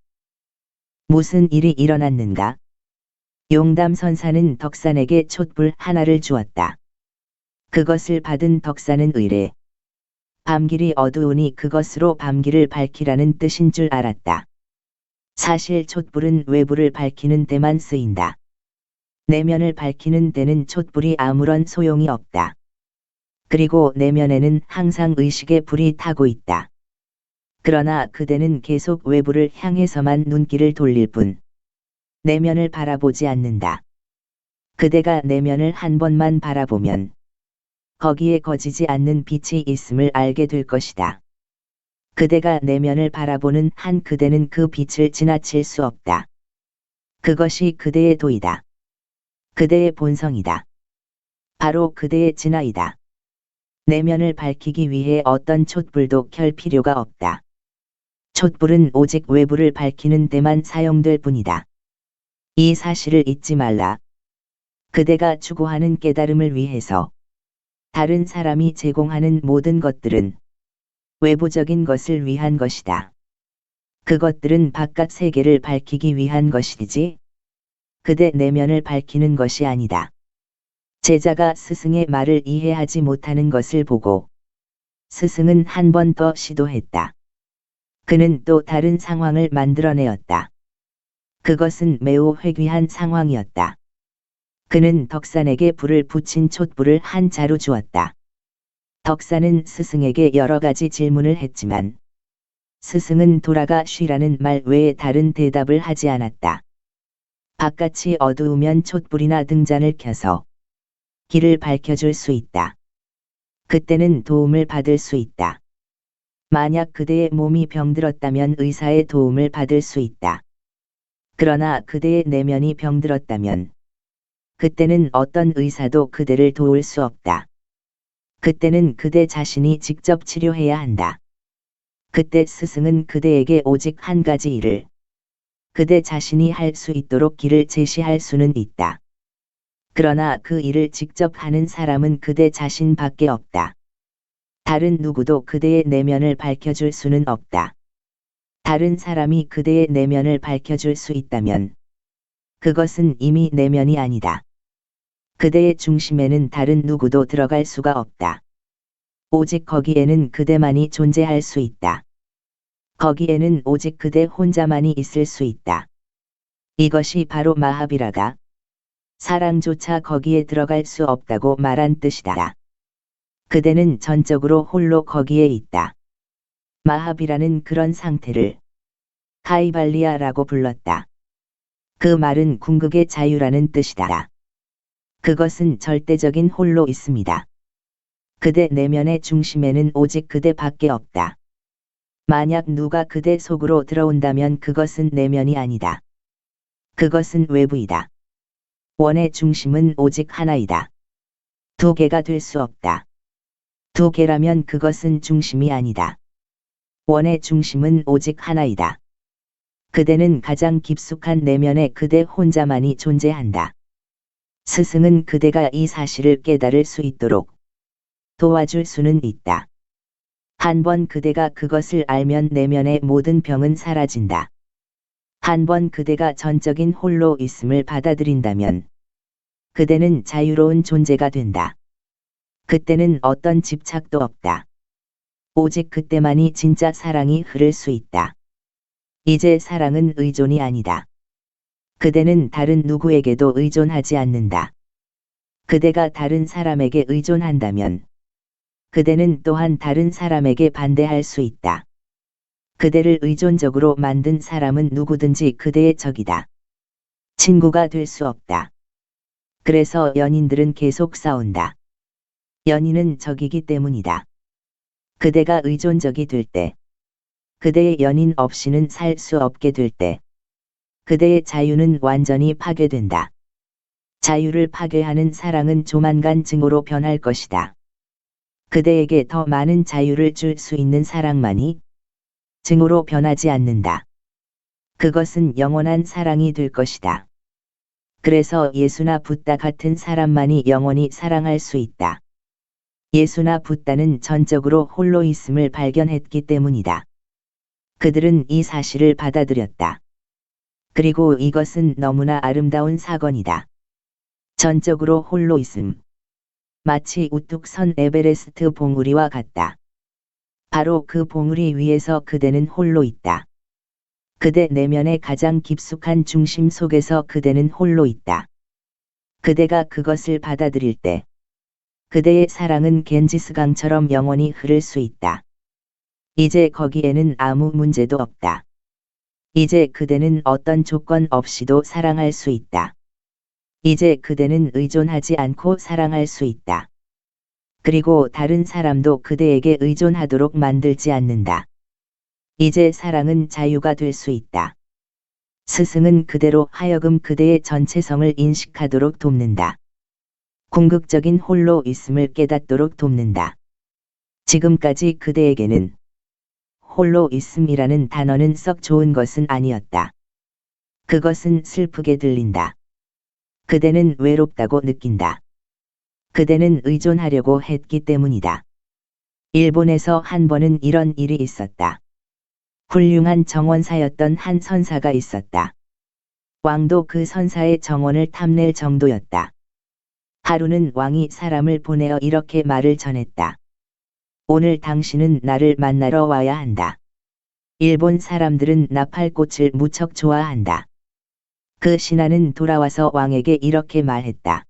무슨 일이 일어났는가? 용담선사는 덕산에게 촛불 하나를 주었다. 그것을 받은 덕산은 의례. 밤길이 어두우니 그것으로 밤길을 밝히라는 뜻인 줄 알았다. 사실 촛불은 외부를 밝히는 데만 쓰인다. 내면을 밝히는 데는 촛불이 아무런 소용이 없다. 그리고 내면에는 항상 의식의 불이 타고 있다. 그러나 그대는 계속 외부를 향해서만 눈길을 돌릴 뿐 내면을 바라보지 않는다. 그대가 내면을 한 번만 바라보면 거기에 거지지 않는 빛이 있음을 알게 될 것이다. 그대가 내면을 바라보는 한 그대는 그 빛을 지나칠 수 없다. 그것이 그대의 도이다. 그대의 본성이다. 바로 그대의 진화이다. 내면을 밝히기 위해 어떤 촛불도 켤 필요가 없다. 촛불은 오직 외부를 밝히는 데만 사용될 뿐이다. 이 사실을 잊지 말라. 그대가 추구하는 깨달음을 위해서 다른 사람이 제공하는 모든 것들은 외부적인 것을 위한 것이다. 그것들은 바깥 세계를 밝히기 위한 것이지 그대 내면을 밝히는 것이 아니다. 제자가 스승의 말을 이해하지 못하는 것을 보고 스승은 한 번 더 시도했다. 그는 또 다른 상황을 만들어내었다. 그것은 매우 회귀한 상황이었다. 그는 덕산에게 불을 붙인 촛불을 한 자루 주었다. 덕산은 스승에게 여러 가지 질문을 했지만 스승은 돌아가 쉬라는 말 외에 다른 대답을 하지 않았다. 바깥이 어두우면 촛불이나 등잔을 켜서 길을 밝혀줄 수 있다. 그때는 도움을 받을 수 있다. 만약 그대의 몸이 병들었다면 의사의 도움을 받을 수 있다. 그러나 그대의 내면이 병들었다면 그때는 어떤 의사도 그대를 도울 수 없다. 그때는 그대 자신이 직접 치료해야 한다. 그때 스승은 그대에게 오직 한 가지 일을 그대 자신이 할 수 있도록 길을 제시할 수는 있다. 그러나 그 일을 직접 하는 사람은 그대 자신밖에 없다. 다른 누구도 그대의 내면을 밝혀줄 수는 없다. 다른 사람이 그대의 내면을 밝혀줄 수 있다면 그것은 이미 내면이 아니다. 그대의 중심에는 다른 누구도 들어갈 수가 없다. 오직 거기에는 그대만이 존재할 수 있다. 거기에는 오직 그대 혼자만이 있을 수 있다. 이것이 바로 마하비라가 사랑조차 거기에 들어갈 수 없다고 말한 뜻이다. 그대는 전적으로 홀로 거기에 있다. 마하비라는 그런 상태를 카이발리아라고 불렀다. 그 말은 궁극의 자유라는 뜻이다. 그것은 절대적인 홀로 있습니다. 그대 내면의 중심에는 오직 그대밖에 없다. 만약 누가 그대 속으로 들어온다면 그것은 내면이 아니다. 그것은 외부이다. 원의 중심은 오직 하나이다. 두 개가 될 수 없다. 두 개라면 그것은 중심이 아니다. 원의 중심은 오직 하나이다. 그대는 가장 깊숙한 내면에 그대 혼자만이 존재한다. 스승은 그대가 이 사실을 깨달을 수 있도록 도와줄 수는 있다. 한 번 그대가 그것을 알면 내면의 모든 병은 사라진다. 한 번 그대가 전적인 홀로 있음을 받아들인다면 그대는 자유로운 존재가 된다. 그때는 어떤 집착도 없다. 오직 그때만이 진짜 사랑이 흐를 수 있다. 이제 사랑은 의존이 아니다. 그대는 다른 누구에게도 의존하지 않는다. 그대가 다른 사람에게 의존한다면 그대는 또한 다른 사람에게 반대할 수 있다. 그대를 의존적으로 만든 사람은 누구든지 그대의 적이다. 친구가 될 수 없다. 그래서 연인들은 계속 싸운다. 연인은 적이기 때문이다. 그대가 의존적이 될 때, 그대의 연인 없이는 살 수 없게 될 때, 그대의 자유는 완전히 파괴된다. 자유를 파괴하는 사랑은 조만간 증오로 변할 것이다. 그대에게 더 많은 자유를 줄 수 있는 사랑만이 증오로 변하지 않는다. 그것은 영원한 사랑이 될 것이다. 그래서 예수나 붓다 같은 사람만이 영원히 사랑할 수 있다. 예수나 붓다는 전적으로 홀로 있음을 발견했기 때문이다. 그들은 이 사실을 받아들였다. 그리고 이것은 너무나 아름다운 사건이다. 전적으로 홀로 있음. 마치 우뚝 선 에베레스트 봉우리와 같다. 바로 그 봉우리 위에서 그대는 홀로 있다. 그대 내면의 가장 깊숙한 중심 속에서 그대는 홀로 있다. 그대가 그것을 받아들일 때, 그대의 사랑은 겐지스강처럼 영원히 흐를 수 있다. 이제 거기에는 아무 문제도 없다. 이제 그대는 어떤 조건 없이도 사랑할 수 있다. 이제 그대는 의존하지 않고 사랑할 수 있다. 그리고 다른 사람도 그대에게 의존하도록 만들지 않는다. 이제 사랑은 자유가 될 수 있다. 스승은 그대로 하여금 그대의 전체성을 인식하도록 돕는다. 궁극적인 홀로 있음을 깨닫도록 돕는다. 지금까지 그대에게는 홀로 있음이라는 단어는 썩 좋은 것은 아니었다. 그것은 슬프게 들린다. 그대는 외롭다고 느낀다. 그대는 의존하려고 했기 때문이다. 일본에서 한 번은 이런 일이 있었다. 훌륭한 정원사였던 한 선사가 있었다. 왕도 그 선사의 정원을 탐낼 정도였다. 하루는 왕이 사람을 보내어 이렇게 말을 전했다. 오늘 당신은 나를 만나러 와야 한다. 일본 사람들은 나팔꽃을 무척 좋아한다. 그 신하는 돌아와서 왕에게 이렇게 말했다.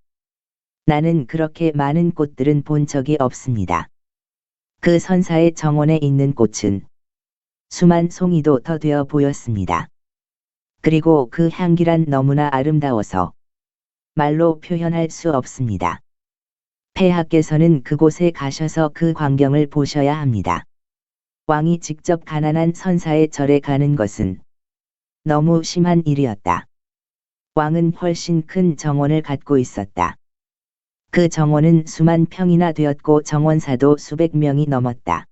나는 그렇게 많은 꽃들은 본 적이 없습니다. 그 선사의 정원에 있는 꽃은 수만 송이도 더 되어 보였습니다. 그리고 그 향기란 너무나 아름다워서 말로 표현할 수 없습니다. 폐하께서는 그곳에 가셔서 그 광경을 보셔야 합니다. 왕이 직접 가난한 선사의 절에 가는 것은 너무 심한 일이었다. 왕은 훨씬 큰 정원을 갖고 있었다. 그 정원은 수만 평이나 되었고 정원사도 수백 명이 넘었다.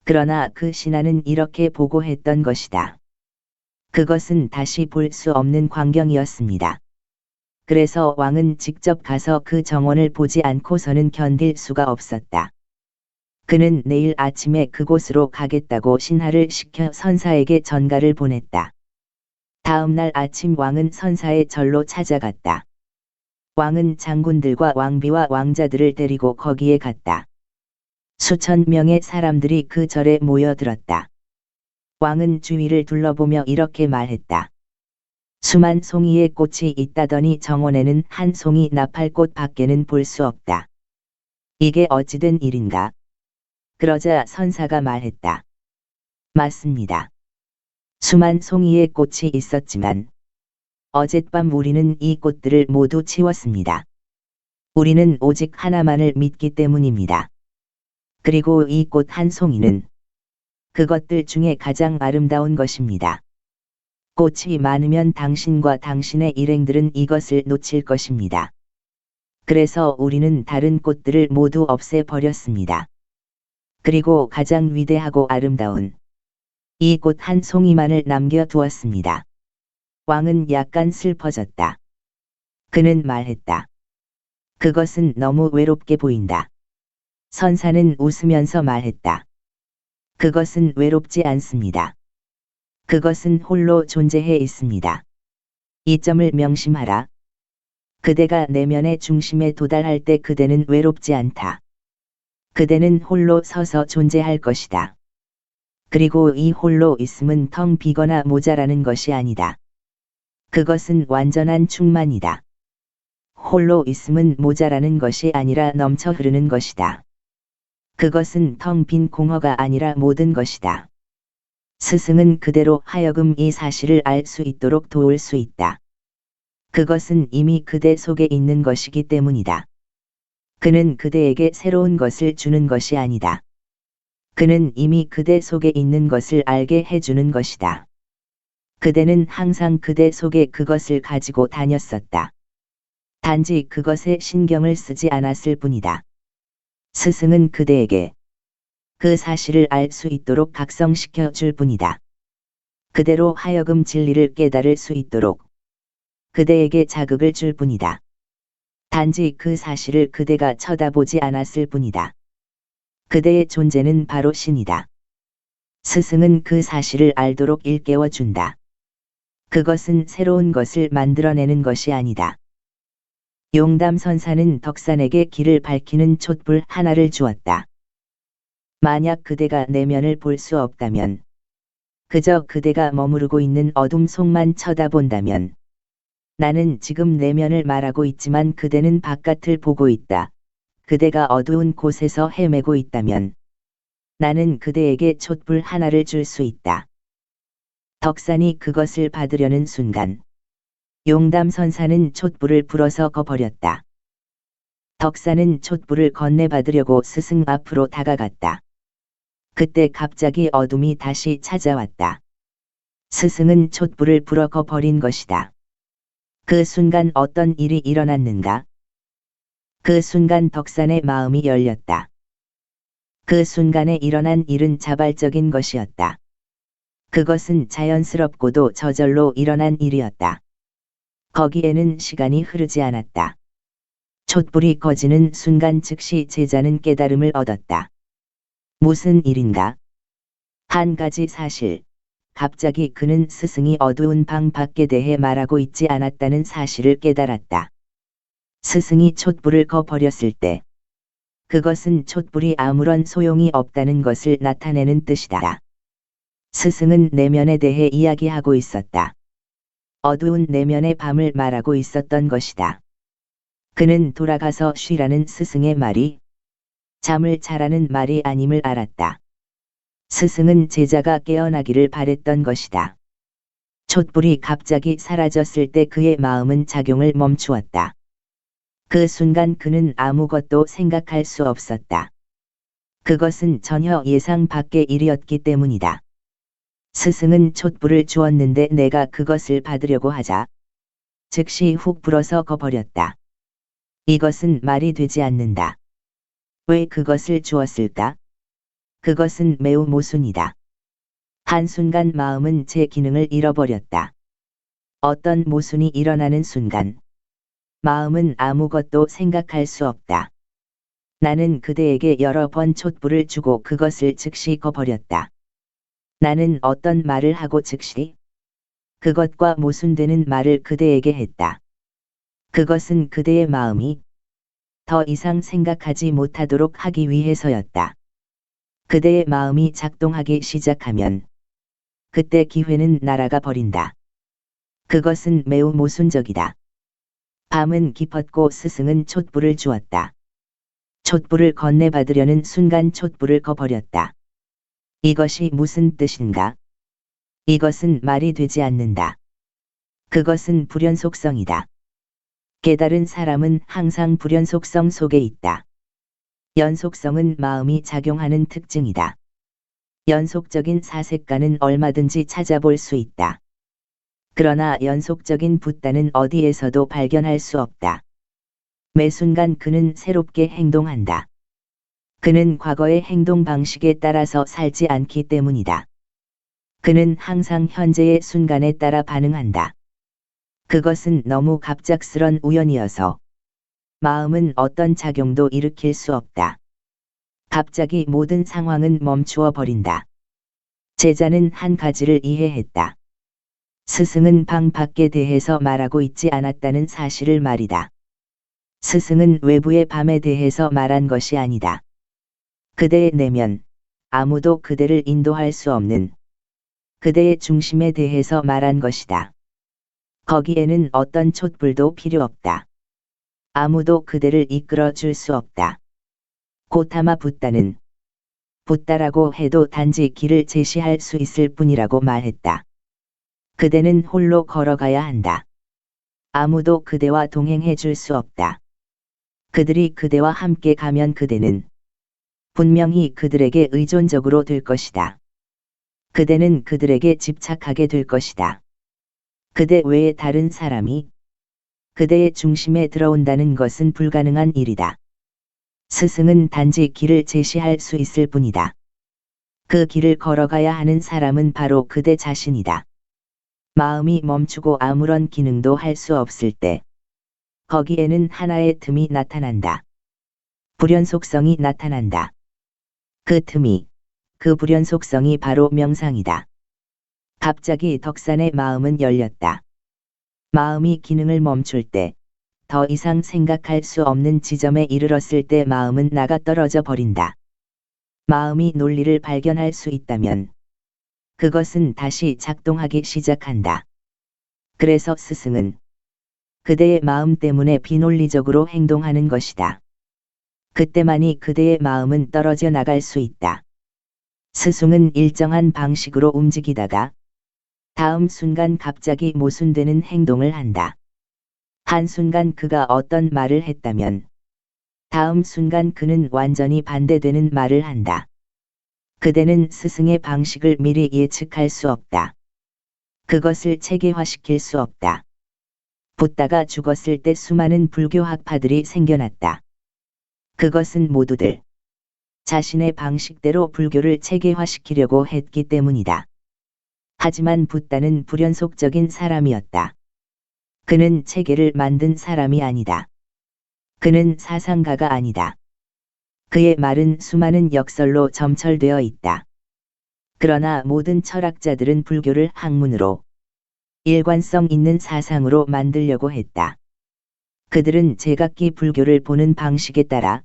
그러나 그 신하는 이렇게 보고했던 것이다. 그것은 다시 볼 수 없는 광경이었습니다. 그래서 왕은 직접 가서 그 정원을 보지 않고서는 견딜 수가 없었다. 그는 내일 아침에 그곳으로 가겠다고 신하를 시켜 선사에게 전가를 보냈다. 다음 날 아침 왕은 선사의 절로 찾아갔다. 왕은 장군들과 왕비와 왕자들을 데리고 거기에 갔다. 수천 명의 사람들이 그 절에 모여들었다. 왕은 주위를 둘러보며 이렇게 말했다. 수만 송이의 꽃이 있다더니 정원에는 한 송이 나팔꽃 밖에는 볼 수 없다. 이게 어찌된 일인가? 그러자 선사가 말했다. 맞습니다. 수만 송이의 꽃이 있었지만 어젯밤 우리는 이 꽃들을 모두 치웠습니다. 우리는 오직 하나만을 믿기 때문입니다. 그리고 이 꽃 한 송이는 그것들 중에 가장 아름다운 것입니다. 꽃이 많으면 당신과 당신의 일행들은 이것을 놓칠 것입니다. 그래서 우리는 다른 꽃들을 모두 없애버렸습니다. 그리고 가장 위대하고 아름다운 이 꽃 한 송이만을 남겨두었습니다. 왕은 약간 슬퍼졌다. 그는 말했다. 그것은 너무 외롭게 보인다. 선사는 웃으면서 말했다. 그것은 외롭지 않습니다. 그것은 홀로 존재해 있습니다. 이 점을 명심하라. 그대가 내면의 중심에 도달할 때 그대는 외롭지 않다. 그대는 홀로 서서 존재할 것이다. 그리고 이 홀로 있음은 텅 비거나 모자라는 것이 아니다. 그것은 완전한 충만이다. 홀로 있음은 모자라는 것이 아니라 넘쳐 흐르는 것이다. 그것은 텅 빈 공허가 아니라 모든 것이다. 스승은 그대로 하여금 이 사실을 알 수 있도록 도울 수 있다. 그것은 이미 그대 속에 있는 것이기 때문이다. 그는 그대에게 새로운 것을 주는 것이 아니다. 그는 이미 그대 속에 있는 것을 알게 해주는 것이다. 그대는 항상 그대 속에 그것을 가지고 다녔었다. 단지 그것에 신경을 쓰지 않았을 뿐이다. 스승은 그대에게 그 사실을 알 수 있도록 각성시켜 줄 뿐이다. 그대로 하여금 진리를 깨달을 수 있도록 그대에게 자극을 줄 뿐이다. 단지 그 사실을 그대가 쳐다보지 않았을 뿐이다. 그대의 존재는 바로 신이다. 스승은 그 사실을 알도록 일깨워 준다. 그것은 새로운 것을 만들어내는 것이 아니다. 용담선사는 덕산에게 길을 밝히는 촛불 하나를 주었다. 만약 그대가 내면을 볼 수 없다면, 그저 그대가 머무르고 있는 어둠 속만 쳐다본다면, 나는 지금 내면을 말하고 있지만 그대는 바깥을 보고 있다. 그대가 어두운 곳에서 헤매고 있다면, 나는 그대에게 촛불 하나를 줄 수 있다. 덕산이 그것을 받으려는 순간, 용담선사는 촛불을 불어서 거버렸다. 덕산은 촛불을 건네받으려고 스승 앞으로 다가갔다. 그때 갑자기 어둠이 다시 찾아왔다. 스승은 촛불을 불어 거버린 것이다. 그 순간 어떤 일이 일어났는가? 그 순간 덕산의 마음이 열렸다. 그 순간에 일어난 일은 자발적인 것이었다. 그것은 자연스럽고도 저절로 일어난 일이었다. 거기에는 시간이 흐르지 않았다. 촛불이 꺼지는 순간 즉시 제자는 깨달음을 얻었다. 무슨 일인가? 한 가지 사실. 갑자기 그는 스승이 어두운 방 밖에 대해 말하고 있지 않았다는 사실을 깨달았다. 스승이 촛불을 거버렸을 때, 그것은 촛불이 아무런 소용이 없다는 것을 나타내는 뜻이다. 스승은 내면에 대해 이야기하고 있었다. 어두운 내면의 밤을 말하고 있었던 것이다. 그는 돌아가서 쉬라는 스승의 말이 잠을 자라는 말이 아님을 알았다. 스승은 제자가 깨어나기를 바랬던 것이다. 촛불이 갑자기 사라졌을 때 그의 마음은 작용을 멈추었다. 그 순간 그는 아무것도 생각할 수 없었다. 그것은 전혀 예상 밖의 일이었기 때문이다. 스승은 촛불을 주었는데 내가 그것을 받으려고 하자 즉시 훅 불어서 거버렸다. 이것은 말이 되지 않는다. 왜 그것을 주었을까? 그것은 매우 모순이다. 한순간 마음은 제 기능을 잃어버렸다. 어떤 모순이 일어나는 순간 마음은 아무것도 생각할 수 없다. 나는 그대에게 여러 번 촛불을 주고 그것을 즉시 거버렸다. 나는 어떤 말을 하고 즉시 그것과 모순되는 말을 그대에게 했다. 그것은 그대의 마음이 더 이상 생각하지 못하도록 하기 위해서였다. 그대의 마음이 작동하기 시작하면 그때 기회는 날아가 버린다. 그것은 매우 모순적이다. 밤은 깊었고 스승은 촛불을 주었다. 촛불을 건네받으려는 순간 촛불을 거버렸다. 이것이 무슨 뜻인가? 이것은 말이 되지 않는다. 그것은 불연속성이다. 깨달은 사람은 항상 불연속성 속에 있다. 연속성은 마음이 작용하는 특징이다. 연속적인 사색가는 얼마든지 찾아볼 수 있다. 그러나 연속적인 붓다는 어디에서도 발견할 수 없다. 매 순간 그는 새롭게 행동한다. 그는 과거의 행동 방식에 따라서 살지 않기 때문이다. 그는 항상 현재의 순간에 따라 반응한다. 그것은 너무 갑작스런 우연이어서 마음은 어떤 작용도 일으킬 수 없다. 갑자기 모든 상황은 멈추어 버린다. 제자는 한 가지를 이해했다. 스승은 방 밖에 대해서 말하고 있지 않았다는 사실을 말이다. 스승은 외부의 밤에 대해서 말한 것이 아니다. 그대의 내면, 아무도 그대를 인도할 수 없는 그대의 중심에 대해서 말한 것이다. 거기에는 어떤 촛불도 필요 없다. 아무도 그대를 이끌어 줄 수 없다. 고타마 붓다는 붓다라고 해도 단지 길을 제시할 수 있을 뿐이라고 말했다. 그대는 홀로 걸어가야 한다. 아무도 그대와 동행해 줄 수 없다. 그들이 그대와 함께 가면 그대는 분명히 그들에게 의존적으로 될 것이다. 그대는 그들에게 집착하게 될 것이다. 그대 외에 다른 사람이 그대의 중심에 들어온다는 것은 불가능한 일이다. 스승은 단지 길을 제시할 수 있을 뿐이다. 그 길을 걸어가야 하는 사람은 바로 그대 자신이다. 마음이 멈추고 아무런 기능도 할 수 없을 때 거기에는 하나의 틈이 나타난다. 불연속성이 나타난다. 그 틈이, 그 불연속성이 바로 명상이다. 갑자기 덕산의 마음은 열렸다. 마음이 기능을 멈출 때, 더 이상 생각할 수 없는 지점에 이르렀을 때 마음은 나가 떨어져 버린다. 마음이 논리를 발견할 수 있다면 그것은 다시 작동하기 시작한다. 그래서 스승은 그대의 마음 때문에 비논리적으로 행동하는 것이다. 그때만이 그대의 마음은 떨어져 나갈 수 있다. 스승은 일정한 방식으로 움직이다가 다음 순간 갑자기 모순되는 행동을 한다. 한순간 그가 어떤 말을 했다면 다음 순간 그는 완전히 반대되는 말을 한다. 그대는 스승의 방식을 미리 예측할 수 없다. 그것을 체계화시킬 수 없다. 붓다가 죽었을 때 수많은 불교 학파들이 생겨났다. 그것은 모두들 자신의 방식대로 불교를 체계화시키려고 했기 때문이다. 하지만 붓다는 불연속적인 사람이었다. 그는 체계를 만든 사람이 아니다. 그는 사상가가 아니다. 그의 말은 수많은 역설로 점철되어 있다. 그러나 모든 철학자들은 불교를 학문으로 일관성 있는 사상으로 만들려고 했다. 그들은 제각기 불교를 보는 방식에 따라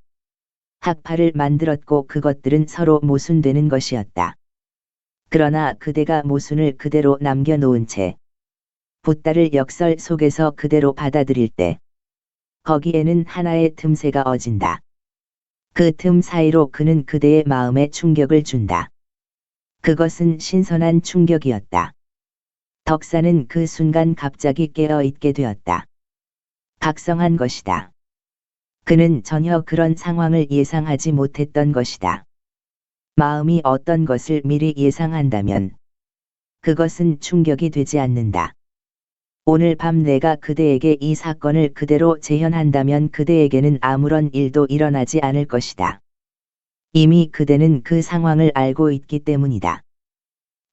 학파를 만들었고 그것들은 서로 모순되는 것이었다. 그러나 그대가 모순을 그대로 남겨놓은 채 붓다를 역설 속에서 그대로 받아들일 때 거기에는 하나의 틈새가 어진다. 그 틈 사이로 그는 그대의 마음에 충격을 준다. 그것은 신선한 충격이었다. 덕사는 그 순간 갑자기 깨어 있게 되었다. 각성한 것이다. 그는 전혀 그런 상황을 예상하지 못했던 것이다. 마음이 어떤 것을 미리 예상한다면 그것은 충격이 되지 않는다. 오늘 밤 내가 그대에게 이 사건을 그대로 재현한다면 그대에게는 아무런 일도 일어나지 않을 것이다. 이미 그대는 그 상황을 알고 있기 때문이다.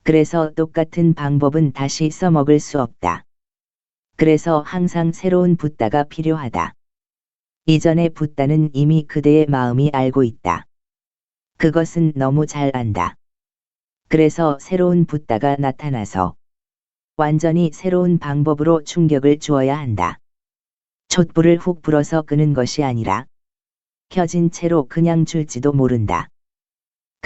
그래서 똑같은 방법은 다시 써먹을 수 없다. 그래서 항상 새로운 붓다가 필요하다. 이전의 붓다는 이미 그대의 마음이 알고 있다. 그것은 너무 잘 안다. 그래서 새로운 붓다가 나타나서 완전히 새로운 방법으로 충격을 주어야 한다. 촛불을 훅 불어서 끄는 것이 아니라 켜진 채로 그냥 줄지도 모른다.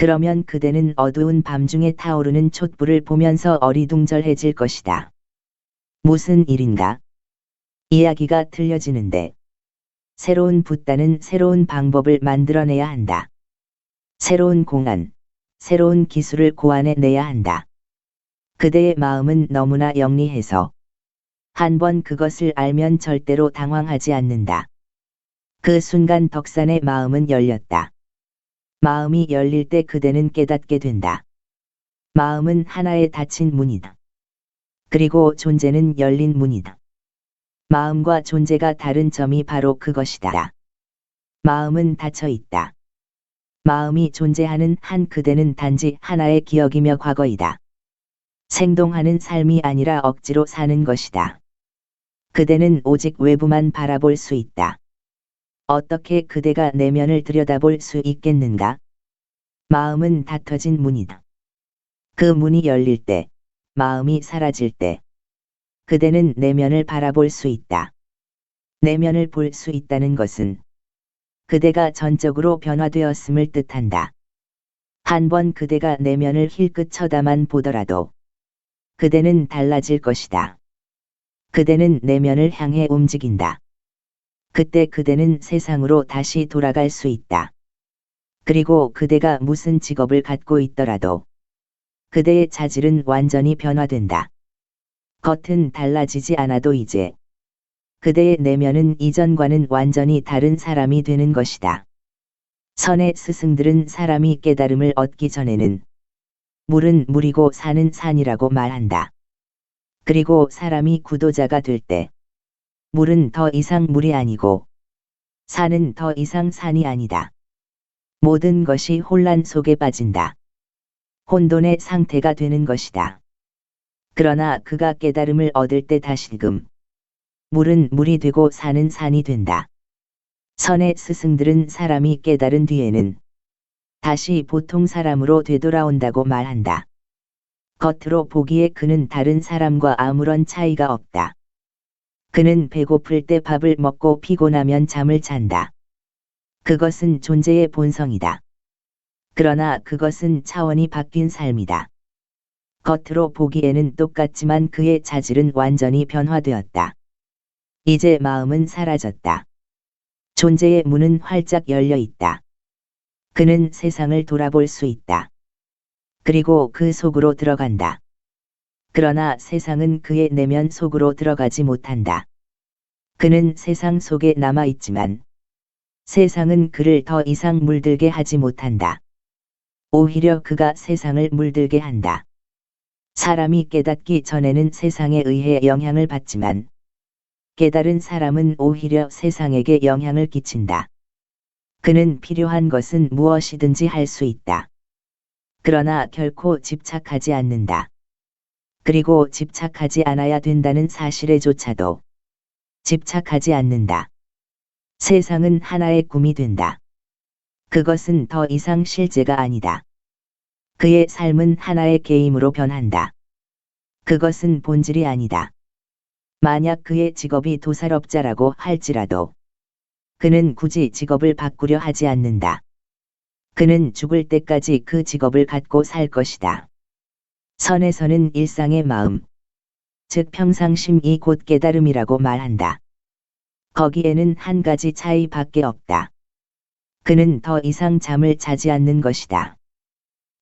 그러면 그대는 어두운 밤중에 타오르는 촛불을 보면서 어리둥절해질 것이다. 무슨 일인가? 이야기가 들려지는데 새로운 붓다는 새로운 방법을 만들어내야 한다. 새로운 공안, 새로운 기술을 고안해내야 한다. 그대의 마음은 너무나 영리해서 한번 그것을 알면 절대로 당황하지 않는다. 그 순간 덕산의 마음은 열렸다. 마음이 열릴 때 그대는 깨닫게 된다. 마음은 하나의 닫힌 문이다. 그리고 존재는 열린 문이다. 마음과 존재가 다른 점이 바로 그것이다. 마음은 닫혀 있다. 마음이 존재하는 한 그대는 단지 하나의 기억이며 과거이다. 생동하는 삶이 아니라 억지로 사는 것이다. 그대는 오직 외부만 바라볼 수 있다. 어떻게 그대가 내면을 들여다볼 수 있겠는가? 마음은 닫혀진 문이다. 그 문이 열릴 때, 마음이 사라질 때, 그대는 내면을 바라볼 수 있다. 내면을 볼 수 있다는 것은 그대가 전적으로 변화되었음을 뜻한다. 한번 그대가 내면을 힐끗 쳐다만 보더라도 그대는 달라질 것이다. 그대는 내면을 향해 움직인다. 그때 그대는 세상으로 다시 돌아갈 수 있다. 그리고 그대가 무슨 직업을 갖고 있더라도 그대의 자질은 완전히 변화된다. 겉은 달라지지 않아도 이제 그대의 내면은 이전과는 완전히 다른 사람이 되는 것이다. 선의 스승들은 사람이 깨달음을 얻기 전에는 물은 물이고 산은 산이라고 말한다. 그리고 사람이 구도자가 될 때 물은 더 이상 물이 아니고 산은 더 이상 산이 아니다. 모든 것이 혼란 속에 빠진다. 혼돈의 상태가 되는 것이다. 그러나 그가 깨달음을 얻을 때 다시금 물은 물이 되고 산은 산이 된다. 선의 스승들은 사람이 깨달은 뒤에는 다시 보통 사람으로 되돌아온다고 말한다. 겉으로 보기에 그는 다른 사람과 아무런 차이가 없다. 그는 배고플 때 밥을 먹고 피곤하면 잠을 잔다. 그것은 존재의 본성이다. 그러나 그것은 차원이 바뀐 삶이다. 겉으로 보기에는 똑같지만 그의 자질은 완전히 변화되었다. 이제 마음은 사라졌다. 존재의 문은 활짝 열려 있다. 그는 세상을 돌아볼 수 있다. 그리고 그 속으로 들어간다. 그러나 세상은 그의 내면 속으로 들어가지 못한다. 그는 세상 속에 남아 있지만 세상은 그를 더 이상 물들게 하지 못한다. 오히려 그가 세상을 물들게 한다. 사람이 깨닫기 전에는 세상에 의해 영향을 받지만 깨달은 사람은 오히려 세상에게 영향을 끼친다. 그는 필요한 것은 무엇이든지 할 수 있다. 그러나 결코 집착하지 않는다. 그리고 집착하지 않아야 된다는 사실에조차도 집착하지 않는다. 세상은 하나의 꿈이 된다. 그것은 더 이상 실제가 아니다. 그의 삶은 하나의 게임으로 변한다. 그것은 본질이 아니다. 만약 그의 직업이 도살업자라고 할지라도 그는 굳이 직업을 바꾸려 하지 않는다. 그는 죽을 때까지 그 직업을 갖고 살 것이다. 선에서는 일상의 마음, 즉 평상심이 곧 깨달음이라고 말한다. 거기에는 한 가지 차이밖에 없다. 그는 더 이상 잠을 자지 않는 것이다.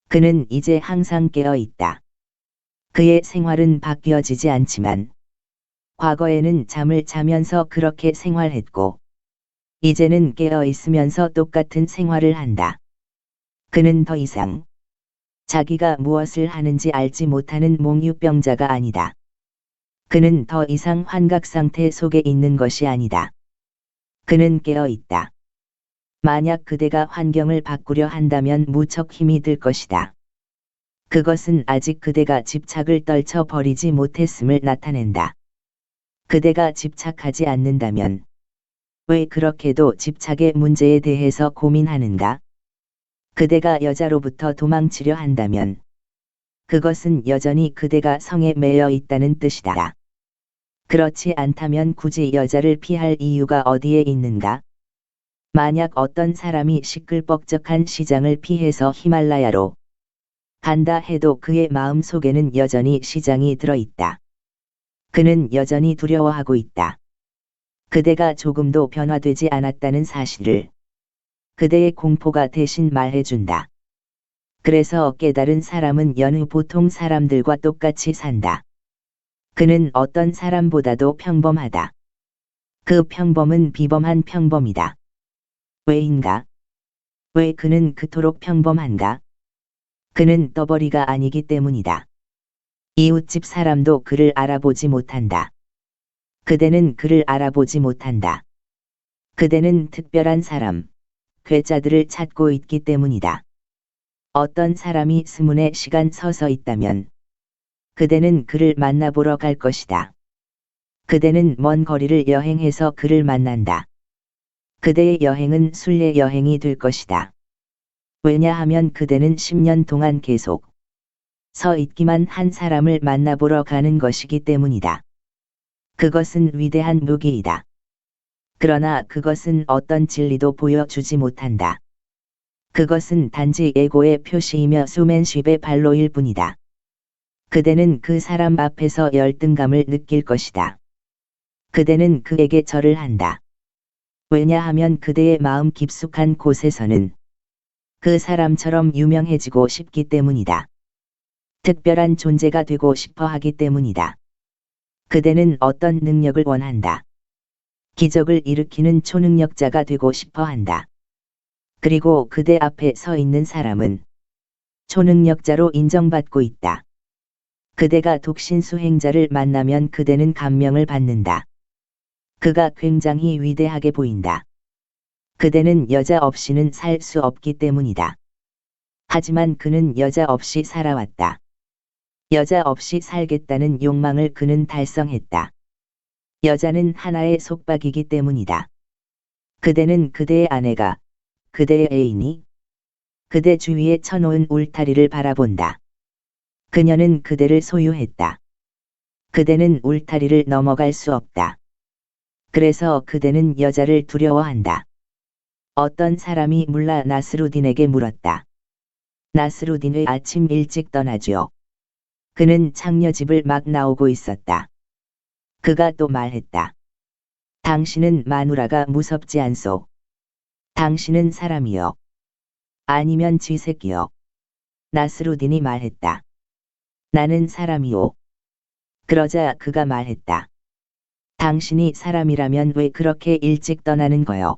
그는 이제 항상 깨어 있다. 그의 생활은 바뀌어지지 않지만 과거에는 잠을 자면서 그렇게 생활했고 이제는 깨어 있으면서 똑같은 생활을 한다. 그는 더 이상 자기가 무엇을 하는지 알지 못하는 몽유병자가 아니다. 그는 더 이상 환각 상태 속에 있는 것이 아니다. 그는 깨어 있다. 만약 그대가 환경을 바꾸려 한다면 무척 힘이 들 것이다. 그것은 아직 그대가 집착을 떨쳐 버리지 못했음을 나타낸다. 그대가 집착하지 않는다면 왜 그렇게도 집착의 문제에 대해서 고민하는가? 그대가 여자로부터 도망치려 한다면 그것은 여전히 그대가 성에 매여 있다는 뜻이다. 그렇지 않다면 굳이 여자를 피할 이유가 어디에 있는가? 만약 어떤 사람이 시끌벅적한 시장을 피해서 히말라야로 간다 해도 그의 마음 속에는 여전히 시장이 들어있다. 그는 여전히 두려워하고 있다. 그대가 조금도 변화되지 않았다는 사실을 그대의 공포가 대신 말해준다. 그래서 깨달은 사람은 여느 보통 사람들과 똑같이 산다. 그는 어떤 사람보다도 평범하다. 그 평범은 비범한 평범이다. 왜인가? 왜 그는 그토록 평범한가? 그는 떠벌이가 아니기 때문이다. 이웃집 사람도 그를 알아보지 못한다. 그대는 그를 알아보지 못한다. 그대는 특별한 사람, 괴짜들을 찾고 있기 때문이다. 어떤 사람이 스문에 시간 서서 있다면 그대는 그를 만나보러 갈 것이다. 그대는 먼 거리를 여행해서 그를 만난다. 그대의 여행은 순례 여행이 될 것이다. 왜냐하면 그대는 10년 동안 계속 서 있기만 한 사람을 만나보러 가는 것이기 때문이다. 그것은 위대한 무기이다. 그러나 그것은 어떤 진리도 보여주지 못한다. 그것은 단지 에고의 표시이며 소맨쉽의 발로일 뿐이다. 그대는 그 사람 앞에서 열등감을 느낄 것이다. 그대는 그에게 절을 한다. 왜냐하면 그대의 마음 깊숙한 곳에서는 그 사람처럼 유명해지고 싶기 때문이다. 특별한 존재가 되고 싶어 하기 때문이다. 그대는 어떤 능력을 원한다. 기적을 일으키는 초능력자가 되고 싶어 한다. 그리고 그대 앞에 서 있는 사람은 초능력자로 인정받고 있다. 그대가 독신수행자를 만나면 그대는 감명을 받는다. 그가 굉장히 위대하게 보인다. 그대는 여자 없이는 살 수 없기 때문이다. 하지만 그는 여자 없이 살아왔다. 여자 없이 살겠다는 욕망을 그는 달성했다. 여자는 하나의 속박이기 때문이다. 그대는 그대의 아내가, 그대의 애인이 그대 주위에 쳐놓은 울타리를 바라본다. 그녀는 그대를 소유했다. 그대는 울타리를 넘어갈 수 없다. 그래서 그대는 여자를 두려워한다. 어떤 사람이 물라 나스루딘에게 물었다. 나스루딘의 아침 일찍 떠나죠. 그는 창녀집을 막 나오고 있었다. 그가 또 말했다. 당신은 마누라가 무섭지 않소. 당신은 사람이요. 아니면 쥐새끼요. 나스루딘이 말했다. 나는 사람이요. 그러자 그가 말했다. 당신이 사람이라면 왜 그렇게 일찍 떠나는 거요?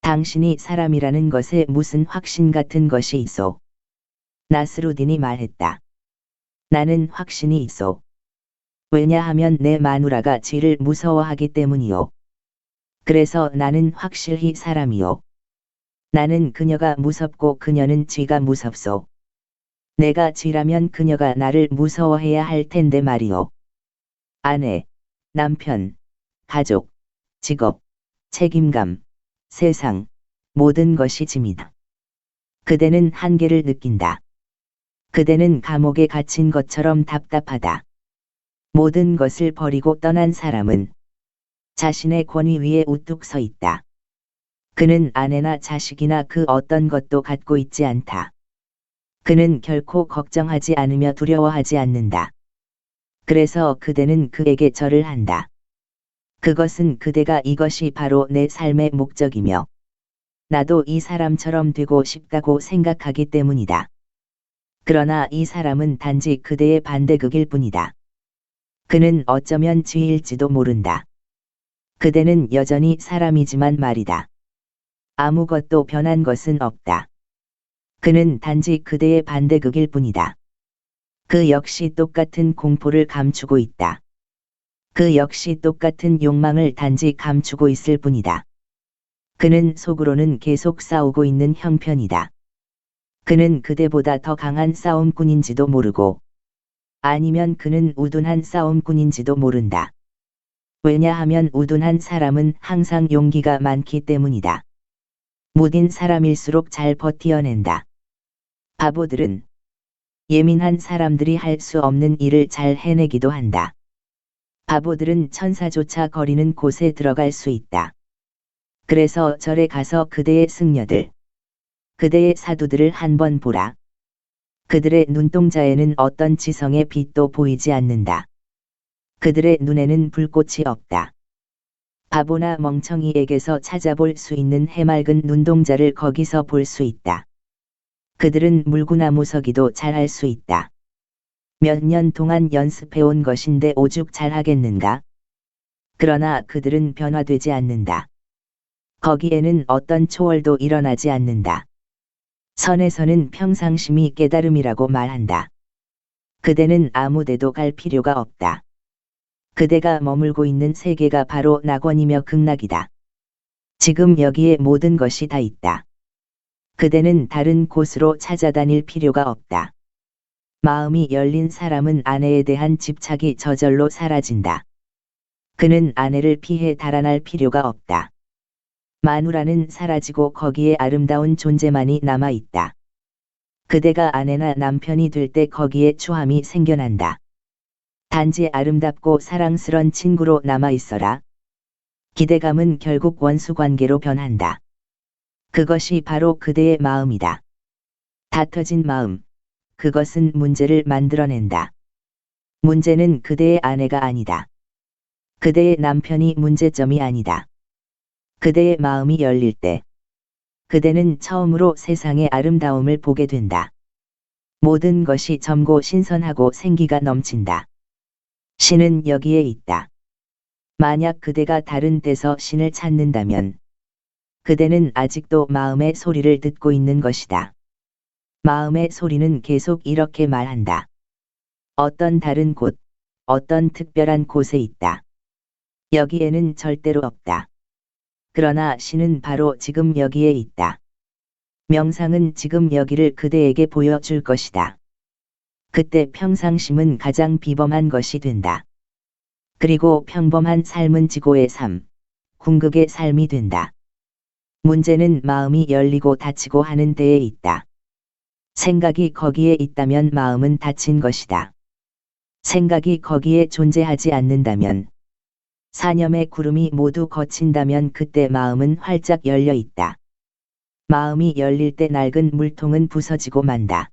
당신이 사람이라는 것에 무슨 확신 같은 것이 있소? 나스루딘이 말했다. 나는 확신이 있소. 왜냐하면 내 마누라가 쥐를 무서워하기 때문이요. 그래서 나는 확실히 사람이요. 나는 그녀가 무섭고 그녀는 쥐가 무섭소. 내가 쥐라면 그녀가 나를 무서워해야 할 텐데 말이요. 아내, 남편, 가족, 직업, 책임감, 세상, 모든 것이 짐이다. 그대는 한계를 느낀다. 그대는 감옥에 갇힌 것처럼 답답하다. 모든 것을 버리고 떠난 사람은 자신의 권위 위에 우뚝 서 있다. 그는 아내나 자식이나 그 어떤 것도 갖고 있지 않다. 그는 결코 걱정하지 않으며 두려워하지 않는다. 그래서 그대는 그에게 절을 한다. 그것은 그대가 이것이 바로 내 삶의 목적이며 나도 이 사람처럼 되고 싶다고 생각하기 때문이다. 그러나 이 사람은 단지 그대의 반대극일 뿐이다. 그는 어쩌면 쥐일지도 모른다. 그대는 여전히 사람이지만 말이다. 아무것도 변한 것은 없다. 그는 단지 그대의 반대극일 뿐이다. 그 역시 똑같은 공포를 감추고 있다. 그 역시 똑같은 욕망을 단지 감추고 있을 뿐이다. 그는 속으로는 계속 싸우고 있는 형편이다. 그는 그대보다 더 강한 싸움꾼인지도 모르고 아니면 그는 우둔한 싸움꾼인지도 모른다. 왜냐하면 우둔한 사람은 항상 용기가 많기 때문이다. 무딘 사람일수록 잘 버티어낸다. 바보들은 예민한 사람들이 할 수 없는 일을 잘 해내기도 한다. 바보들은 천사조차 거리는 곳에 들어갈 수 있다. 그래서 절에 가서 그대의 승려들, 그대의 사두들을 한번 보라. 그들의 눈동자에는 어떤 지성의 빛도 보이지 않는다. 그들의 눈에는 불꽃이 없다. 바보나 멍청이에게서 찾아볼 수 있는 해맑은 눈동자를 거기서 볼 수 있다. 그들은 물구나무 서기도 잘할 수 있다. 몇 년 동안 연습해온 것인데 오죽 잘하겠는가? 그러나 그들은 변화되지 않는다. 거기에는 어떤 초월도 일어나지 않는다. 선에서는 평상심이 깨달음이라고 말한다. 그대는 아무데도 갈 필요가 없다. 그대가 머물고 있는 세계가 바로 낙원이며 극락이다. 지금 여기에 모든 것이 다 있다. 그대는 다른 곳으로 찾아다닐 필요가 없다. 마음이 열린 사람은 아내에 대한 집착이 저절로 사라진다. 그는 아내를 피해 달아날 필요가 없다. 마누라는 사라지고 거기에 아름다운 존재만이 남아 있다. 그대가 아내나 남편이 될 때 거기에 추함이 생겨난다. 단지 아름답고 사랑스런 친구로 남아 있어라. 기대감은 결국 원수 관계로 변한다. 그것이 바로 그대의 마음이다. 다 터진 마음. 그것은 문제를 만들어낸다. 문제는 그대의 아내가 아니다. 그대의 남편이 문제점이 아니다. 그대의 마음이 열릴 때 그대는 처음으로 세상의 아름다움을 보게 된다. 모든 것이 젊고 신선하고 생기가 넘친다. 신은 여기에 있다. 만약 그대가 다른 데서 신을 찾는다면 그대는 아직도 마음의 소리를 듣고 있는 것이다. 마음의 소리는 계속 이렇게 말한다. 어떤 다른 곳, 어떤 특별한 곳에 있다. 여기에는 절대로 없다. 그러나 신은 바로 지금 여기에 있다. 명상은 지금 여기를 그대에게 보여줄 것이다. 그때 평상심은 가장 비범한 것이 된다. 그리고 평범한 삶은 지고의 삶, 궁극의 삶이 된다. 문제는 마음이 열리고 닫히고 하는 데에 있다. 생각이 거기에 있다면 마음은 닫힌 것이다. 생각이 거기에 존재하지 않는다면, 사념의 구름이 모두 거친다면 그때 마음은 활짝 열려 있다. 마음이 열릴 때 낡은 물통은 부서지고 만다.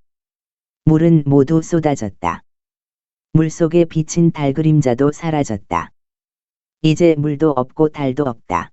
물은 모두 쏟아졌다. 물속에 비친 달 그림자도 사라졌다. 이제 물도 없고 달도 없다.